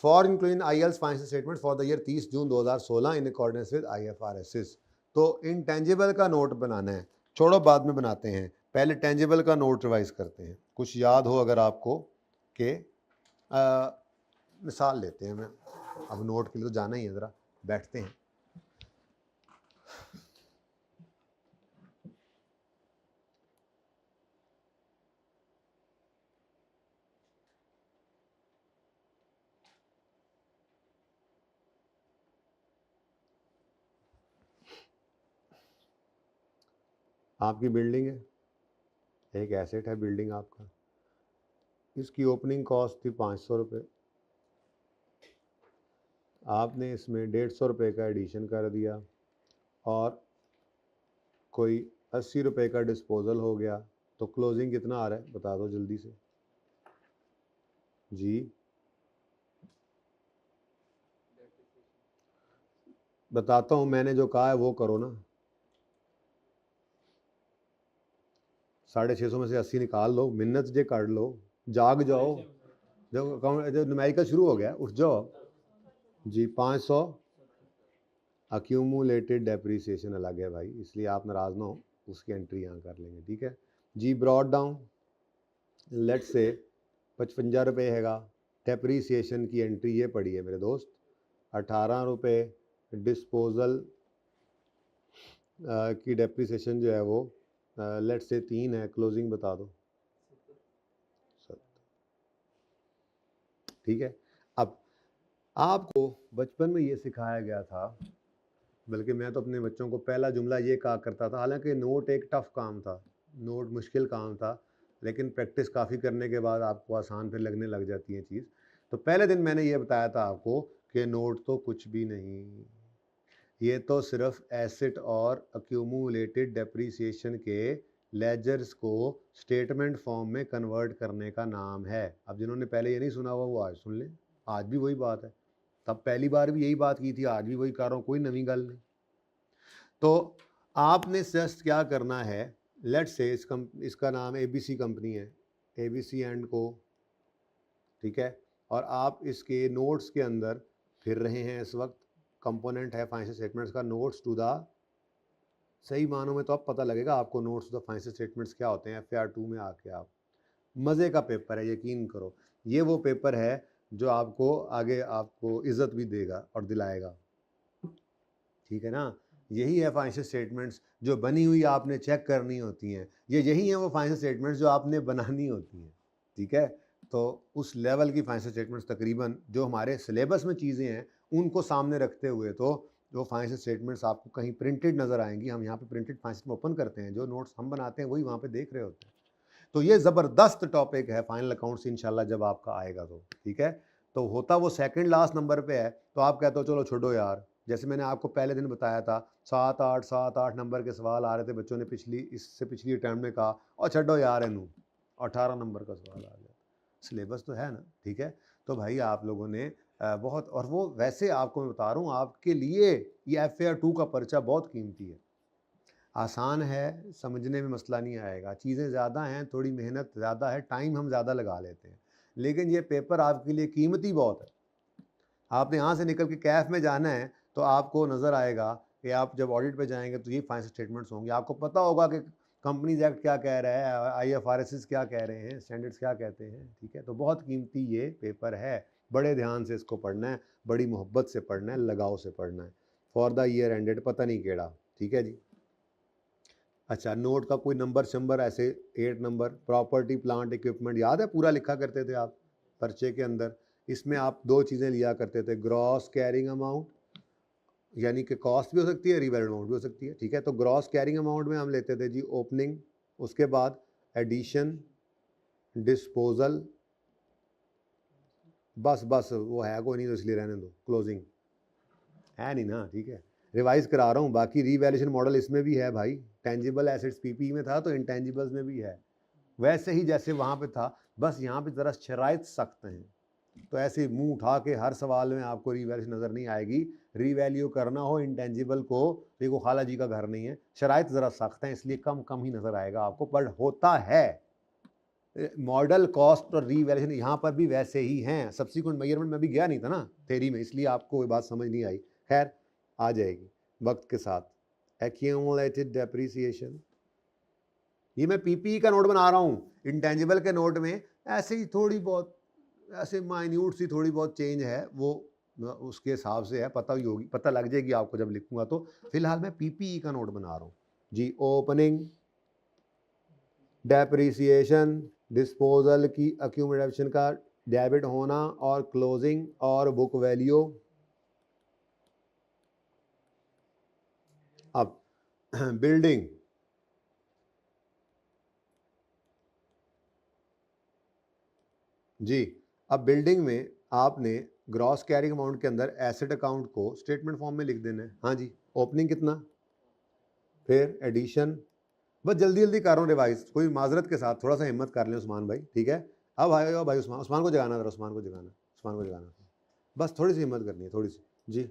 for including IELTS financial statement for the year 30 June 2016 in accordance with IFRS। तो इनटेंजिबल का नोट बनाना है, छोड़ो बाद में बनाते हैं, पहले टेंजिबल का नोट रिवाइज करते हैं। कुछ याद हो अगर आपको कि मिसाल लेते हैं, मैं अब नोट के लिए तो जाना ही है, ज़रा बैठते हैं। आपकी बिल्डिंग है, एक एसेट है बिल्डिंग आपका, इसकी ओपनिंग कॉस्ट थी 500 रुपये, आपने इसमें 150 रुपये का एडिशन कर दिया और कोई 80 रुपये का डिस्पोजल हो गया, तो क्लोजिंग कितना आ रहा है बता दो जल्दी से जी। बताता हूँ, मैंने जो कहा है वो करो ना। 650 में से 80 निकाल लो, मिन्नत जे काट लो, जाग जाओ, जब अकाउंट जब न्यूमेरिकल शुरू हो गया उठ जाओ जी। 500 अक्यूमुलेटेड डेप्रीसिएशन अलग है भाई, इसलिए आप नाराज़ ना हो, उसकी एंट्री यहाँ कर लेंगे, ठीक है जी। ब्रॉड डाउन लेट से 55 रुपये हैगा, डेप्रीसिएशन की एंट्री ये पड़ी है मेरे दोस्त, 18 रुपये डिस्पोजल की डेप्रीसिएशन जो है वो लेट से 3 है, क्लोजिंग बता दो 7, ठीक है। अब आपको बचपन में ये सिखाया गया था, बल्कि मैं तो अपने बच्चों को पहला जुमला ये कहा करता था, हालांकि नोट एक टफ काम था, नोट मुश्किल काम था, लेकिन प्रैक्टिस काफ़ी करने के बाद आपको आसान फिर लगने लग जाती है चीज़। तो पहले दिन मैंने ये बताया था आपको कि नोट तो कुछ भी नहीं, ये तो सिर्फ एसेट और अक्यूमुलेटेड डेप्रीसिएशन के लेजर्स को स्टेटमेंट फॉर्म में कन्वर्ट करने का नाम है। अब जिन्होंने पहले ये नहीं सुना हुआ वो आज सुन लें, आज भी वही बात है, तब पहली बार भी यही बात की थी, आज भी वही कर रहा हूँ, कोई नवी गल नहीं। तो आपने जस्ट क्या करना है, लेट से इसका नाम ABC कंपनी है, ABC एंड को, ठीक है, और आप इसके नोट्स के अंदर फिर रहे हैं इस वक्त, कंपोनेंट है फाइनेंशियल स्टेटमेंट्स का, नोट्स टू द, सही मानों में तो अब पता लगेगा आपको notes to the financial statements क्या होते हैं FAR 2 में आके। आप मज़े का पेपर है, यकीन करो, ये वो पेपर है जो आपको आगे आपको इज्जत भी देगा और दिलाएगा, ठीक है ना। यही है फाइनेंशियल स्टेटमेंट्स जो बनी हुई आपने चेक करनी होती हैं, यही है वो फाइनेंशियल स्टेटमेंट्स जो आपने बनानी होती हैं, ठीक है। तो उस लेवल की फाइनेंशियल स्टेटमेंट्स तकरीबन जो हमारे सिलेबस में चीज़ें हैं उनको सामने रखते हुए तो जो फाइनेंशियल स्टेटमेंट्स आपको कहीं प्रिंटेड नज़र आएंगी, हम यहाँ पे प्रिंटेड फाइनेंशियल ओपन करते हैं, जो नोट्स हम बनाते हैं वही वहाँ पे देख रहे होते हैं। तो ये ज़बरदस्त टॉपिक है फाइनल अकाउंट्स इंशाल्लाह जब आपका आएगा तो, ठीक है। तो होता वो सेकंड लास्ट नंबर पे है, तो आप कहते हो चलो छोड़ो यार, जैसे मैंने आपको पहले दिन बताया था 7-8 नंबर के सवाल आ रहे थे, बच्चों ने इससे पिछली अटैम्प्ट में कहा और छो यार इनू 18 नंबर का सवाल आ गया, सिलेबस तो है ना, ठीक है। तो भाई आप लोगों ने बहुत, और वो वैसे आपको मैं बता रहा हूँ आपके लिए ये FAR 2 का पर्चा बहुत कीमती है, आसान है, समझने में मसला नहीं आएगा, चीज़ें ज़्यादा हैं, थोड़ी मेहनत ज़्यादा है, टाइम हम ज़्यादा लगा लेते हैं, लेकिन ये पेपर आपके लिए कीमती बहुत है। आपने यहाँ से निकल के कैफ में जाना है तो आपको नज़र आएगा कि आप जब ऑडिट पे जाएंगे तो ये फाइनेंशियल स्टेटमेंट्स होंगे, आपको पता होगा कि कंपनीज एक्ट क्या कह रहा है, IFRS क्या कह रहे हैं, स्टैंडर्ड्स क्या कहते हैं, ठीक है। तो बहुत कीमती ये पेपर है, बड़े ध्यान से इसको पढ़ना है, बड़ी मोहब्बत से पढ़ना है, लगाव से पढ़ना है, फॉर द ईयर एंडेड पता नहीं केड़ा, ठीक है जी। अच्छा, नोट का कोई नंबर शंबर ऐसे 8 नंबर, प्रॉपर्टी प्लांट इक्विपमेंट याद है पूरा लिखा करते थे आप पर्चे के अंदर, इसमें आप 2 चीज़ें लिया करते थे, ग्रॉस कैरिंग अमाउंट यानी कि कॉस्ट भी हो सकती है, रिवैल्यूड अमाउंट भी हो सकती है, ठीक है। तो ग्रॉस कैरिंग अमाउंट में हम लेते थे जी ओपनिंग, उसके बाद एडिशन, डिस्पोजल, बस वो है कोई नहीं तो इसलिए रहने दो, क्लोजिंग है नहीं ना, ठीक है, रिवाइज करा रहा हूँ। बाकी रीवैल्यूएशन मॉडल इसमें भी है भाई, टेंजिबल एसेट्स पीपी में था तो इंटेंजिबल्स में भी है, वैसे ही जैसे वहाँ पे था, बस यहाँ पे ज़रा शराइत सख्त हैं। तो ऐसे मुंह उठा के हर सवाल में आपको रीवैल्यूएशन नज़र नहीं आएगी। रीवैल्यू करना हो इंटेंजिबल को, देखो खाला जी का घर नहीं है, शराइत ज़रा सख्त हैं इसलिए कम ही नज़र आएगा आपको, पर होता है। मॉडल कॉस्ट और रीवैल्यूएशन यहाँ पर भी वैसे ही हैं। सब्सिक्वेंट मेजरमेंट में भी गया नहीं था ना थ्योरी में, इसलिए आपको ये बात समझ नहीं आई। खैर आ जाएगी वक्त के साथ। एक्यूमुलेटेड डेप्रिसिएशन, ये मैं पीपी का नोट बना रहा हूँ, इंटेंजिबल के नोट में ऐसे ही थोड़ी बहुत, ऐसे माइन्यूट सी थोड़ी बहुत चेंज है, वो उसके हिसाब से है, पता ही होगी, पता लग जाएगी आपको जब लिखूंगा। तो फिलहाल मैं पीपीई का नोट बना रहा हूँ जी। ओपनिंग, डेप्रिसिएशन, डिस्पोजल की एक्यूमुलेशन का डेबिट होना, और क्लोजिंग और बुक वैल्यू। अब बिल्डिंग, जी अब बिल्डिंग में आपने ग्रॉस कैरिंग अमाउंट के अंदर एसेट अकाउंट को स्टेटमेंट फॉर्म में लिख देना है। हाँ जी, ओपनिंग कितना, फिर एडिशन, बस जल्दी जल्दी कर रहा हूँ रिवाइज, कोई माजरत के साथ थोड़ा सा हिम्मत कर लें उस्मान भाई, ठीक है। अब भाई उस्मान को जगाना, जरा उस्मान को जगाना, बस थोड़ी सी हिम्मत करनी है, थोड़ी सी जी।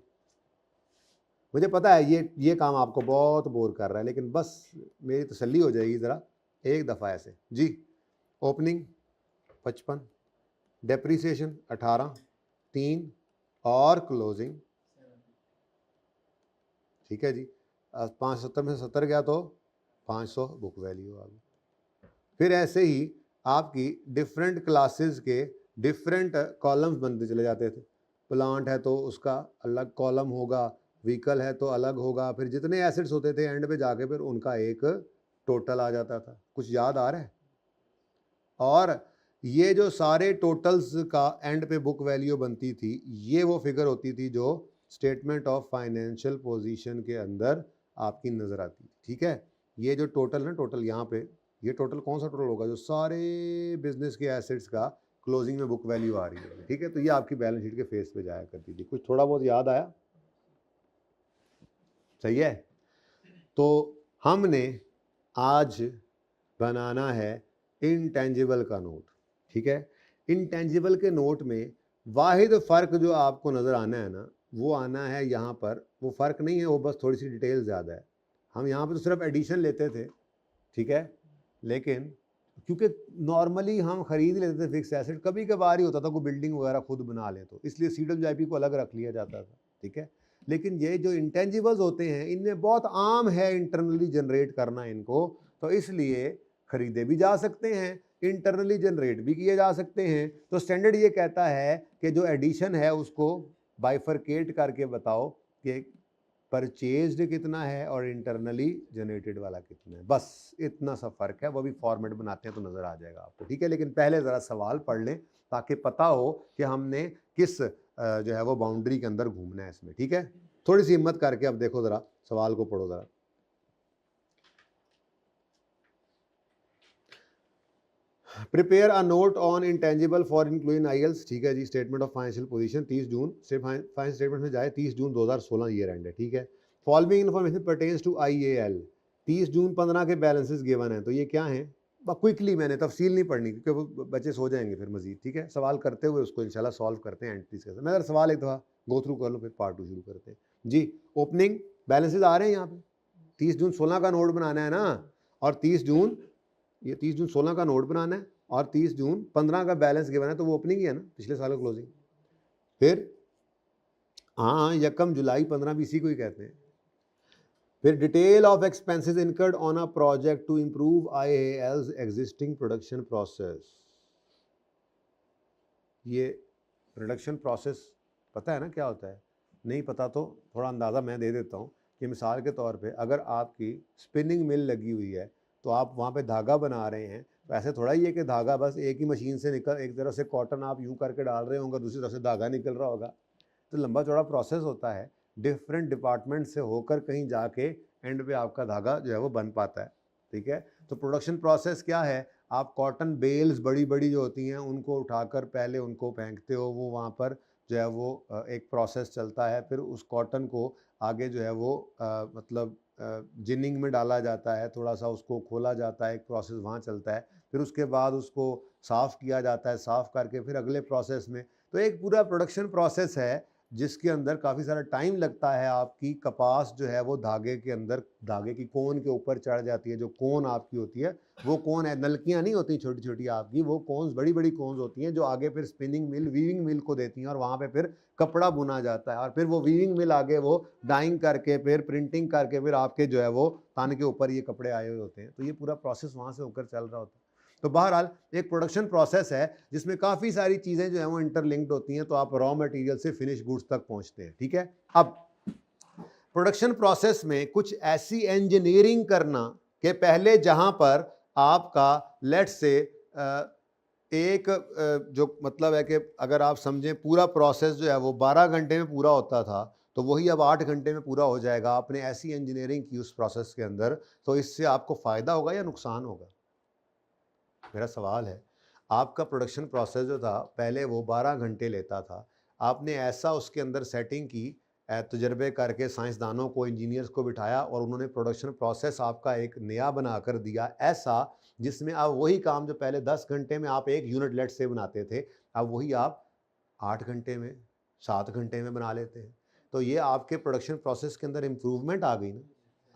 मुझे पता है ये काम आपको बहुत बोर कर रहा है, लेकिन बस मेरी तसल्ली हो जाएगी ज़रा एक दफ़ा ऐसे जी। ओपनिंग 55, डेप्रीसिएशन 18, 3 और क्लोजिंग, ठीक है जी। 570 में से 70 गया तो 500 बुक वैल्यू आ गई। फिर ऐसे ही आपकी डिफरेंट क्लासेस के डिफरेंट कॉलम्स बनते चले जाते थे। प्लांट है तो उसका अलग कॉलम होगा, व्हीकल है तो अलग होगा, फिर जितने एसेट्स होते थे एंड पे जाके फिर उनका एक टोटल आ जाता था। कुछ याद आ रहा है? और ये जो सारे टोटल्स का एंड पे बुक वैल्यू बनती थी, ये वो फिगर होती थी जो स्टेटमेंट ऑफ फाइनेंशियल पोजीशन के अंदर आपकी नज़र आती थी, ठीक है। ये जो टोटल है, टोटल यहाँ पे, ये टोटल कौन सा टोटल होगा, जो सारे बिजनेस के एसेट्स का क्लोजिंग में बुक वैल्यू आ रही है, ठीक है। तो ये आपकी बैलेंस शीट के फेस पे जाया करती थी। कुछ थोड़ा बहुत याद आया? सही है। तो हमने आज बनाना है इनटेंजिबल का नोट, ठीक है। इनटेंजिबल के नोट में वाहिद फ़र्क जो आपको नज़र आना है ना, वो आना है यहाँ पर। वो फ़र्क नहीं है, वो बस थोड़ी सी डिटेल ज़्यादा है। हम यहाँ पर तो सिर्फ एडिशन लेते थे, ठीक है, लेकिन क्योंकि नॉर्मली हम खरीद लेते थे फिक्स एसेट, कभी कभार ही होता था कोई बिल्डिंग वगैरह खुद बना ले, तो इसलिए CWIP को अलग रख लिया जाता था, ठीक है। लेकिन ये जो इंटेंजिबल्स होते हैं, इनमें बहुत आम है इंटरनली जनरेट करना इनको, तो इसलिए खरीदे भी जा सकते हैं, इंटरनली जनरेट भी किए जा सकते हैं। तो स्टैंडर्ड ये कहता है कि जो एडिशन है उसको बाइफरकेट करके बताओ कि परचेज्ड कितना है और इंटरनली जनरेटेड वाला कितना है, बस इतना सा फ़र्क है। वो भी फॉर्मेट बनाते हैं तो नज़र आ जाएगा आपको, ठीक है। लेकिन पहले ज़रा सवाल पढ़ लें ताकि पता हो कि हमने किस जो है वो बाउंड्री के अंदर घूमना है इसमें, ठीक है। थोड़ी सी हिम्मत करके अब देखो, ज़रा सवाल को पढ़ो ज़रा। Prepare a note on intangible for including IELTS, ठीक है जी। स्टेटमेंट ऑफ फाइनेंशियल पोजीशन 30 जून से फाइनेंशियल स्टेटमेंट में जाए, 30 जून 2016 ईयर एंड है, ठीक है। Following information pertains to IAL, 30 June 15 के बैलेंसेस गिवन है, तो ये क्या है? क्विकली, मैंने तफसील नहीं पढ़नी क्योंकि वो बच्चे सो जाएंगे फिर मजीद, ठीक है। सवाल करते हुए उसको इंशाल्लाह सॉल्व करते हैं एंट्रीज के साथ। मैं अगर सवाल एक दफ़ा गो थ्रू कर लो, फिर पार्ट 2 शुरू करते हैं जी। ओपनिंग बैलेंसेज आ रहे हैं यहाँ पे, 30 जून 16 का नोट बनाना है ना, और 30 जून 16 का नोट बनाना है, और 30 जून 15 का बैलेंस गिवन है, तो वो ओपनिंग ही है ना, पिछले साल का क्लोजिंग। फिर हाँ, यकम जुलाई 15 भी इसी को ही कहते हैं। फिर detail of expenses incurred on a project to improve IAL's existing production process. ये प्रोडक्शन प्रोसेस पता है ना क्या होता है? नहीं पता तो थोड़ा अंदाज़ा मैं दे देता हूँ कि मिसाल के तौर पे अगर आपकी स्पिनिंग मिल लगी हुई है तो आप वहाँ पे धागा बना रहे हैं, तो ऐसे थोड़ा ही है कि धागा बस एक ही मशीन से निकल, एक तरफ से कॉटन आप यूँ करके डाल रहे होंगे, दूसरी तरफ से धागा निकल रहा होगा, तो लंबा चौड़ा प्रोसेस होता है। डिफरेंट डिपार्टमेंट से होकर कहीं जाके एंड पे आपका धागा जो है वो बन पाता है, ठीक है। तो प्रोडक्शन प्रोसेस क्या है? आप कॉटन बेल्स बड़ी बड़ी जो होती हैं उनको उठाकर पहले उनको फेंकते हो, वो वहाँ पर जो है वो एक प्रोसेस चलता है, फिर उस कॉटन को आगे जो है वो मतलब जिनिंग में डाला जाता है, थोड़ा सा उसको खोला जाता है, एक प्रोसेस वहाँ चलता है, फिर उसके बाद उसको साफ़ किया जाता है, साफ़ करके फिर अगले प्रोसेस में। तो एक पूरा प्रोडक्शन प्रोसेस है जिसके अंदर काफ़ी सारा टाइम लगता है। आपकी कपास जो है वो धागे के अंदर, धागे की कोन के ऊपर चढ़ जाती है। जो कोन आपकी होती है वो कोन है, नलकियाँ नहीं होती छोटी छोटी आपकी, वो कोन्स बड़ी बड़ी कोन्स होती हैं जो आगे फिर स्पिनिंग मिल, वीविंग मिल को देती हैं और वहाँ पे फिर कपड़ा बुना जाता है और फिर वो वीविंग मिल आगे वो डाइंग करके फिर प्रिंटिंग करके फिर आपके जो है वो तान के ऊपर ये कपड़े आए हुए होते हैं। तो ये पूरा प्रोसेस वहाँ से होकर चल रहा होता है। तो बहरहाल एक प्रोडक्शन प्रोसेस है जिसमें काफ़ी सारी चीज़ें जो है वो इंटरलिंक्ड होती हैं, तो आप रॉ मटेरियल से फिनिश गुड्स तक पहुँचते हैं। ठीक है, अब प्रोडक्शन प्रोसेस में कुछ ऐसी इंजीनियरिंग करना कि पहले जहाँ पर आपका लेट्स से एक जो मतलब है कि अगर आप समझें पूरा प्रोसेस जो है वो 12 घंटे में पूरा होता था, तो वही अब 8 घंटे में पूरा हो जाएगा। आपने ऐसी इंजीनियरिंग की उस प्रोसेस के अंदर, तो इससे आपको फ़ायदा होगा या नुकसान होगा? मेरा सवाल है, आपका प्रोडक्शन प्रोसेस जो था पहले वो 12 घंटे लेता था, आपने ऐसा उसके अंदर सेटिंग की, तजर्बे करके साइंसदानों को, इंजीनियर्स को बिठाया और उन्होंने प्रोडक्शन प्रोसेस आपका एक नया बना कर दिया, ऐसा जिसमें आप वही काम जो पहले 10 घंटे में आप एक यूनिट लेट से बनाते थे, अब वही आप 8 घंटे में, 7 घंटे में बना लेते हैं। तो ये आपके प्रोडक्शन प्रोसेस के अंदर इम्प्रूवमेंट आ गई ना।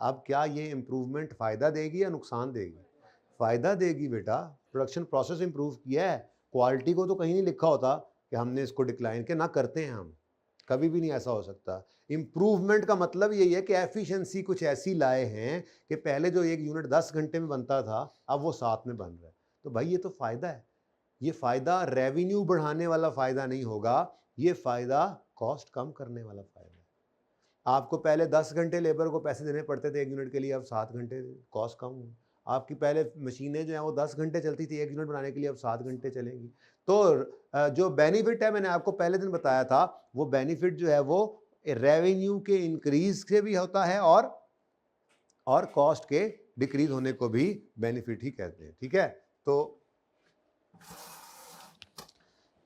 अब क्या ये इम्प्रूवमेंट फ़ायदा देगी या नुकसान देगी? फ़ायदा देगी बेटा। प्रोडक्शन प्रोसेस इम्प्रूव किया है, क्वालिटी को तो कहीं नहीं लिखा होता कि हमने इसको डिक्लाइन किया, ना करते हैं हम, कभी भी नहीं ऐसा हो सकता। इम्प्रूवमेंट का मतलब यही है कि एफिशिएंसी कुछ ऐसी लाए हैं कि पहले जो एक यूनिट 10 घंटे में बनता था, अब वो 7 में बन रहा है। तो भाई ये तो फ़ायदा है। ये फ़ायदा रेवेन्यू बढ़ाने वाला फ़ायदा नहीं होगा, ये फ़ायदा कॉस्ट कम करने वाला फ़ायदा है। आपको पहले 10 घंटे लेबर को पैसे देने पड़ते थे 1 यूनिट के लिए, अब 7 घंटे कॉस्ट कम हुई। आपकी पहले मशीनें जो हैं वो 10 घंटे चलती थी 1 यूनिट बनाने के लिए, अब 7 घंटे चलेंगी। तो जो बेनिफिट है मैंने आपको पहले दिन बताया था, वो बेनिफिट जो है वो रेवेन्यू के इंक्रीज से भी होता है और कॉस्ट के डिक्रीज होने को भी बेनिफिट ही कहते हैं। ठीक है, तो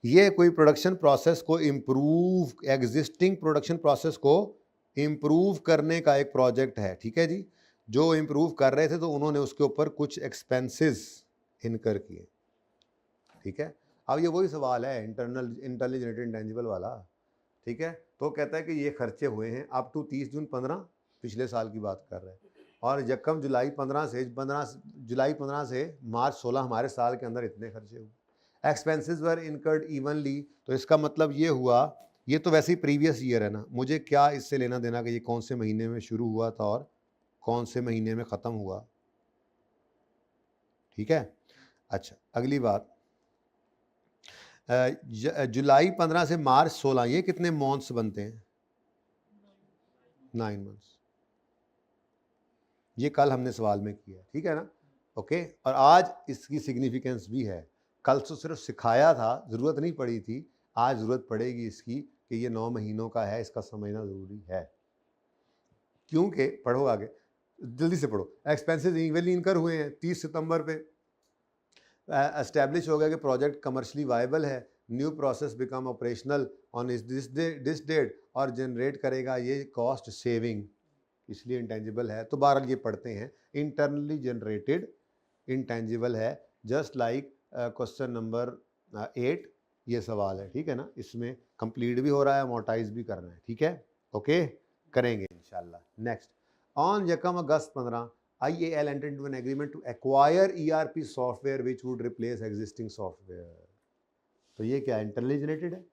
ये कोई प्रोडक्शन प्रोसेस को इम्प्रूव, एग्जिस्टिंग प्रोडक्शन प्रोसेस को इम्प्रूव करने का एक प्रोजेक्ट है। ठीक है जी, जो इम्प्रूव कर रहे थे तो उन्होंने उसके ऊपर कुछ एक्सपेंसेस इनकर किए। ठीक है, अब ये वही सवाल है इंटेलिजेंट इंटेंजिबल वाला। ठीक है, तो कहता है कि ये खर्चे हुए हैं अप टू 30 जून 15 पिछले साल की बात कर रहे हैं, और यकम जुलाई 15 से मार्च 16 हमारे साल के अंदर इतने खर्चे हुए। एक्सपेंसेस वर इनकर्ड इवनली, तो इसका मतलब ये हुआ, ये तो वैसे ही प्रीवियस ईयर है ना, मुझे क्या इससे लेना देना कि ये कौन से महीने में शुरू हुआ था और कौन से महीने में ख़त्म हुआ। ठीक है, अच्छा अगली बात, जुलाई 15 से मार्च 16, ये कितने मंथ्स बनते हैं? 9 मंथ्स। ये कल हमने सवाल में किया, ठीक है ना। ओके, और आज इसकी सिग्निफिकेंस भी है। कल तो सिर्फ सिखाया था, ज़रूरत नहीं पड़ी थी, आज ज़रूरत पड़ेगी इसकी कि ये 9 महीनों का है, इसका समझना ज़रूरी है। क्योंकि पढ़ो आगे, जल्दी से पढ़ो। एक्सपेंसेस इवनली इनकर हुए हैं 30 सितंबर पे, एस्टेब्लिश हो गया कि प्रोजेक्ट कमर्शियली वायबल है, new process become operational on this date, और जनरेट करेगा ये कॉस्ट सेविंग, इसलिए इंटेंजिबल है। तो बहरहाल ये पढ़ते हैं, इंटरनली जनरेटेड इंटेंजिबल है, जस्ट लाइक क्वेश्चन नंबर 8 ये सवाल है। ठीक है ना, इसमें कंप्लीट भी हो रहा है, अमोर्टाइज भी करना है। ठीक है, ओके, करेंगे इंशाल्लाह। नेक्स्ट, ऑन यकम अगस्त 15 IAL entered into an agreement to acquire ERP software which would replace existing software। तो ये क्या इंटरनली जनरेटेड है?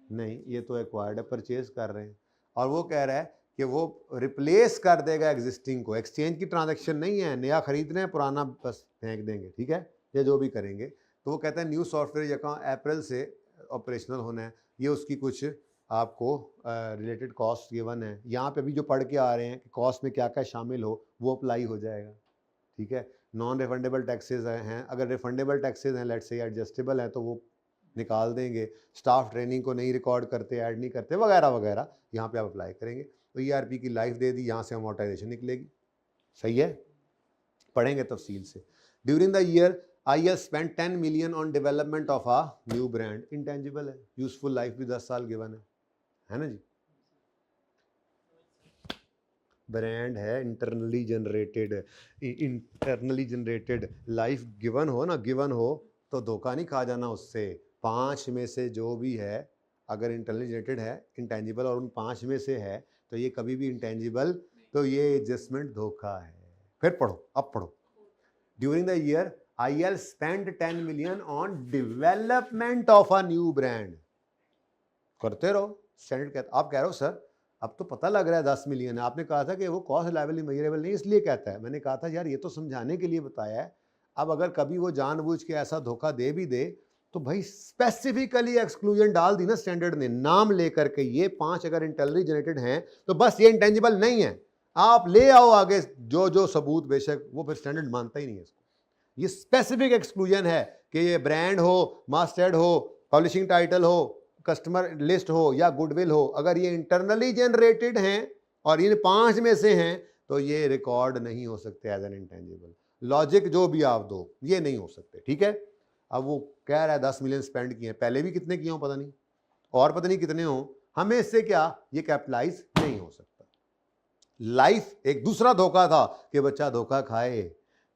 नहीं, ये तो एक्वायर्ड है, परचेज कर रहे हैं, और वो कह रहा है कि वो रिप्लेस कर देगा एग्जिस्टिंग को। एक्सचेंज की ट्रांजैक्शन नहीं है, नया खरीद रहे हैं, पुराना बस फेंक देंगे। ठीक है, ये जो भी करेंगे, तो वो कहता है न्यू सॉफ्टवेयर यकम अप्रैल से ऑपरेशनल होना है। ये उसकी कुछ आपको रिलेटेड कॉस्ट गिवन है, यहाँ पे भी जो पढ़ के आ रहे हैं कि कॉस्ट में क्या क्या शामिल हो वो अप्लाई हो जाएगा। ठीक है, नॉन रिफंडेबल टैक्सेस हैं, अगर रिफंडेबल टैक्सेस हैं लेट्स से एडजस्टेबल हैं तो वो निकाल देंगे। स्टाफ ट्रेनिंग को नहीं रिकॉर्ड करते, ऐड नहीं करते, वगैरह वगैरह, यहाँ पे आप अप्लाई करेंगे। तो ERP की लाइफ दे दी, यहाँ से अमोर्टाइजेशन निकलेगी। सही है, पढ़ेंगे तफसील से। During the year IEL spent 10 million on development of a new brand. Intangible है, यूजफुल लाइफ भी 10 साल गिवन है ना जी। ब्रांड है इंटरनली जनरेटेड लाइफ गिवन हो ना, गिवन हो तो धोखा नहीं खा जाना उससे। 5 में से जो भी है अगर इंटरनली जनरेटेड है इंटेंजिबल और उन 5 में से है तो ये कभी भी इंटेंजिबल, तो ये एडजस्टमेंट धोखा है। फिर पढ़ो, अब पढ़ो। During the year IEL spent 10 million on development of a new brand। करते रहो, स्टैंडर्ड कहता। आप कह रहे हो सर अब तो पता लग रहा है 10 मिलियन है, आपने कहा था कि वो कॉस्ट लेवल मेजरेबल नहीं इसलिए कहता है। मैंने कहा था यार ये तो समझाने के लिए बताया है। अब अगर कभी वो जानबूझ के ऐसा धोखा दे भी दे तो भाई स्पेसिफिकली एक्सक्लूजन डाल दी ना स्टैंडर्ड ने, नाम लेकर के ये 5 अगर इंटरनली जनरेटेड हैं तो बस ये इंटेंजिबल नहीं है। आप ले आओ आगे जो जो सबूत, बेशक वो फिर स्टैंडर्ड मानता ही नहीं है इसको। ये स्पेसिफिक एक्सक्लूजन है कि ये ब्रांड हो, मास्टर्ड हो, पब्लिशिंग टाइटल हो, कस्टमर लिस्ट हो या गुडविल हो, अगर ये इंटरनली जनरेटेड हैं और इन 5 में से हैं तो ये रिकॉर्ड नहीं हो सकते एज एन इंटेंजिबल। लॉजिक जो भी आप दो ये नहीं हो सकते, ठीक है। अब वो कह रहा है 10 मिलियन स्पेंड किए हैं, पहले भी कितने किए हो पता नहीं, और पता नहीं कितने हो, हमें इससे क्या, ये कैपिटलाइज नहीं हो सकता। लाइफ एक दूसरा धोखा था कि बच्चा धोखा खाए,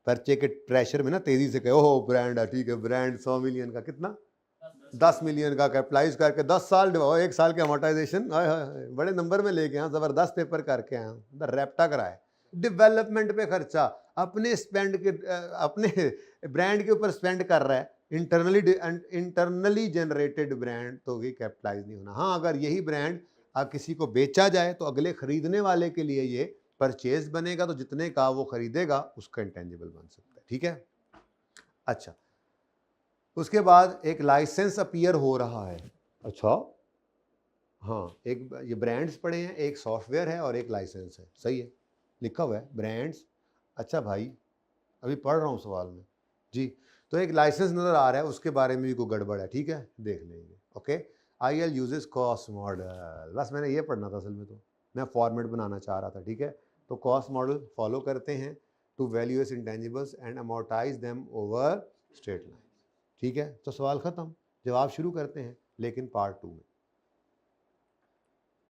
पर्चे के प्रेशर में ना तेजी से कहे ओह ब्रांड है, ठीक है ब्रांड 100 मिलियन का, कितना 10 मिलियन का कैपिटलाइज करके 10 साल 1 साल के अमोर्टाइजेशन, बड़े नंबर में लेके आया, जबरदस्त पेपर करके आया, रैप्टा कराए। डेवलपमेंट पे खर्चा अपने स्पेंड के, अपने ब्रांड के ऊपर स्पेंड कर रहा है, इंटरनली जनरेटेड ब्रांड तो ये कैपिटलाइज नहीं होना। हाँ अगर यही ब्रांड किसी को बेचा जाए तो अगले खरीदने वाले के लिए ये परचेज बनेगा, तो जितने का वो खरीदेगा उसका इंटेंजिबल बन सकता है, ठीक है। अच्छा उसके बाद एक लाइसेंस अपीयर हो रहा है। अच्छा हाँ, एक ये ब्रांड्स पड़े हैं, एक सॉफ्टवेयर है और एक लाइसेंस है, सही है, लिखा हुआ है ब्रांड्स। अच्छा भाई अभी पढ़ रहा हूँ सवाल में जी, तो एक लाइसेंस नज़र आ रहा है, उसके बारे में भी कोई गड़बड़ है, ठीक है देख लेंगे। Okay IEL uses cost model, बस मैंने ये पढ़ना था असल में, तो मैं फॉर्मेट बनाना चाह रहा था, ठीक है। तो कॉस्ट मॉडल फॉलो करते हैं to values intangibles and amortise them over straight line, ठीक है। तो सवाल ख़त्म, जवाब शुरू करते हैं लेकिन पार्ट 2 में।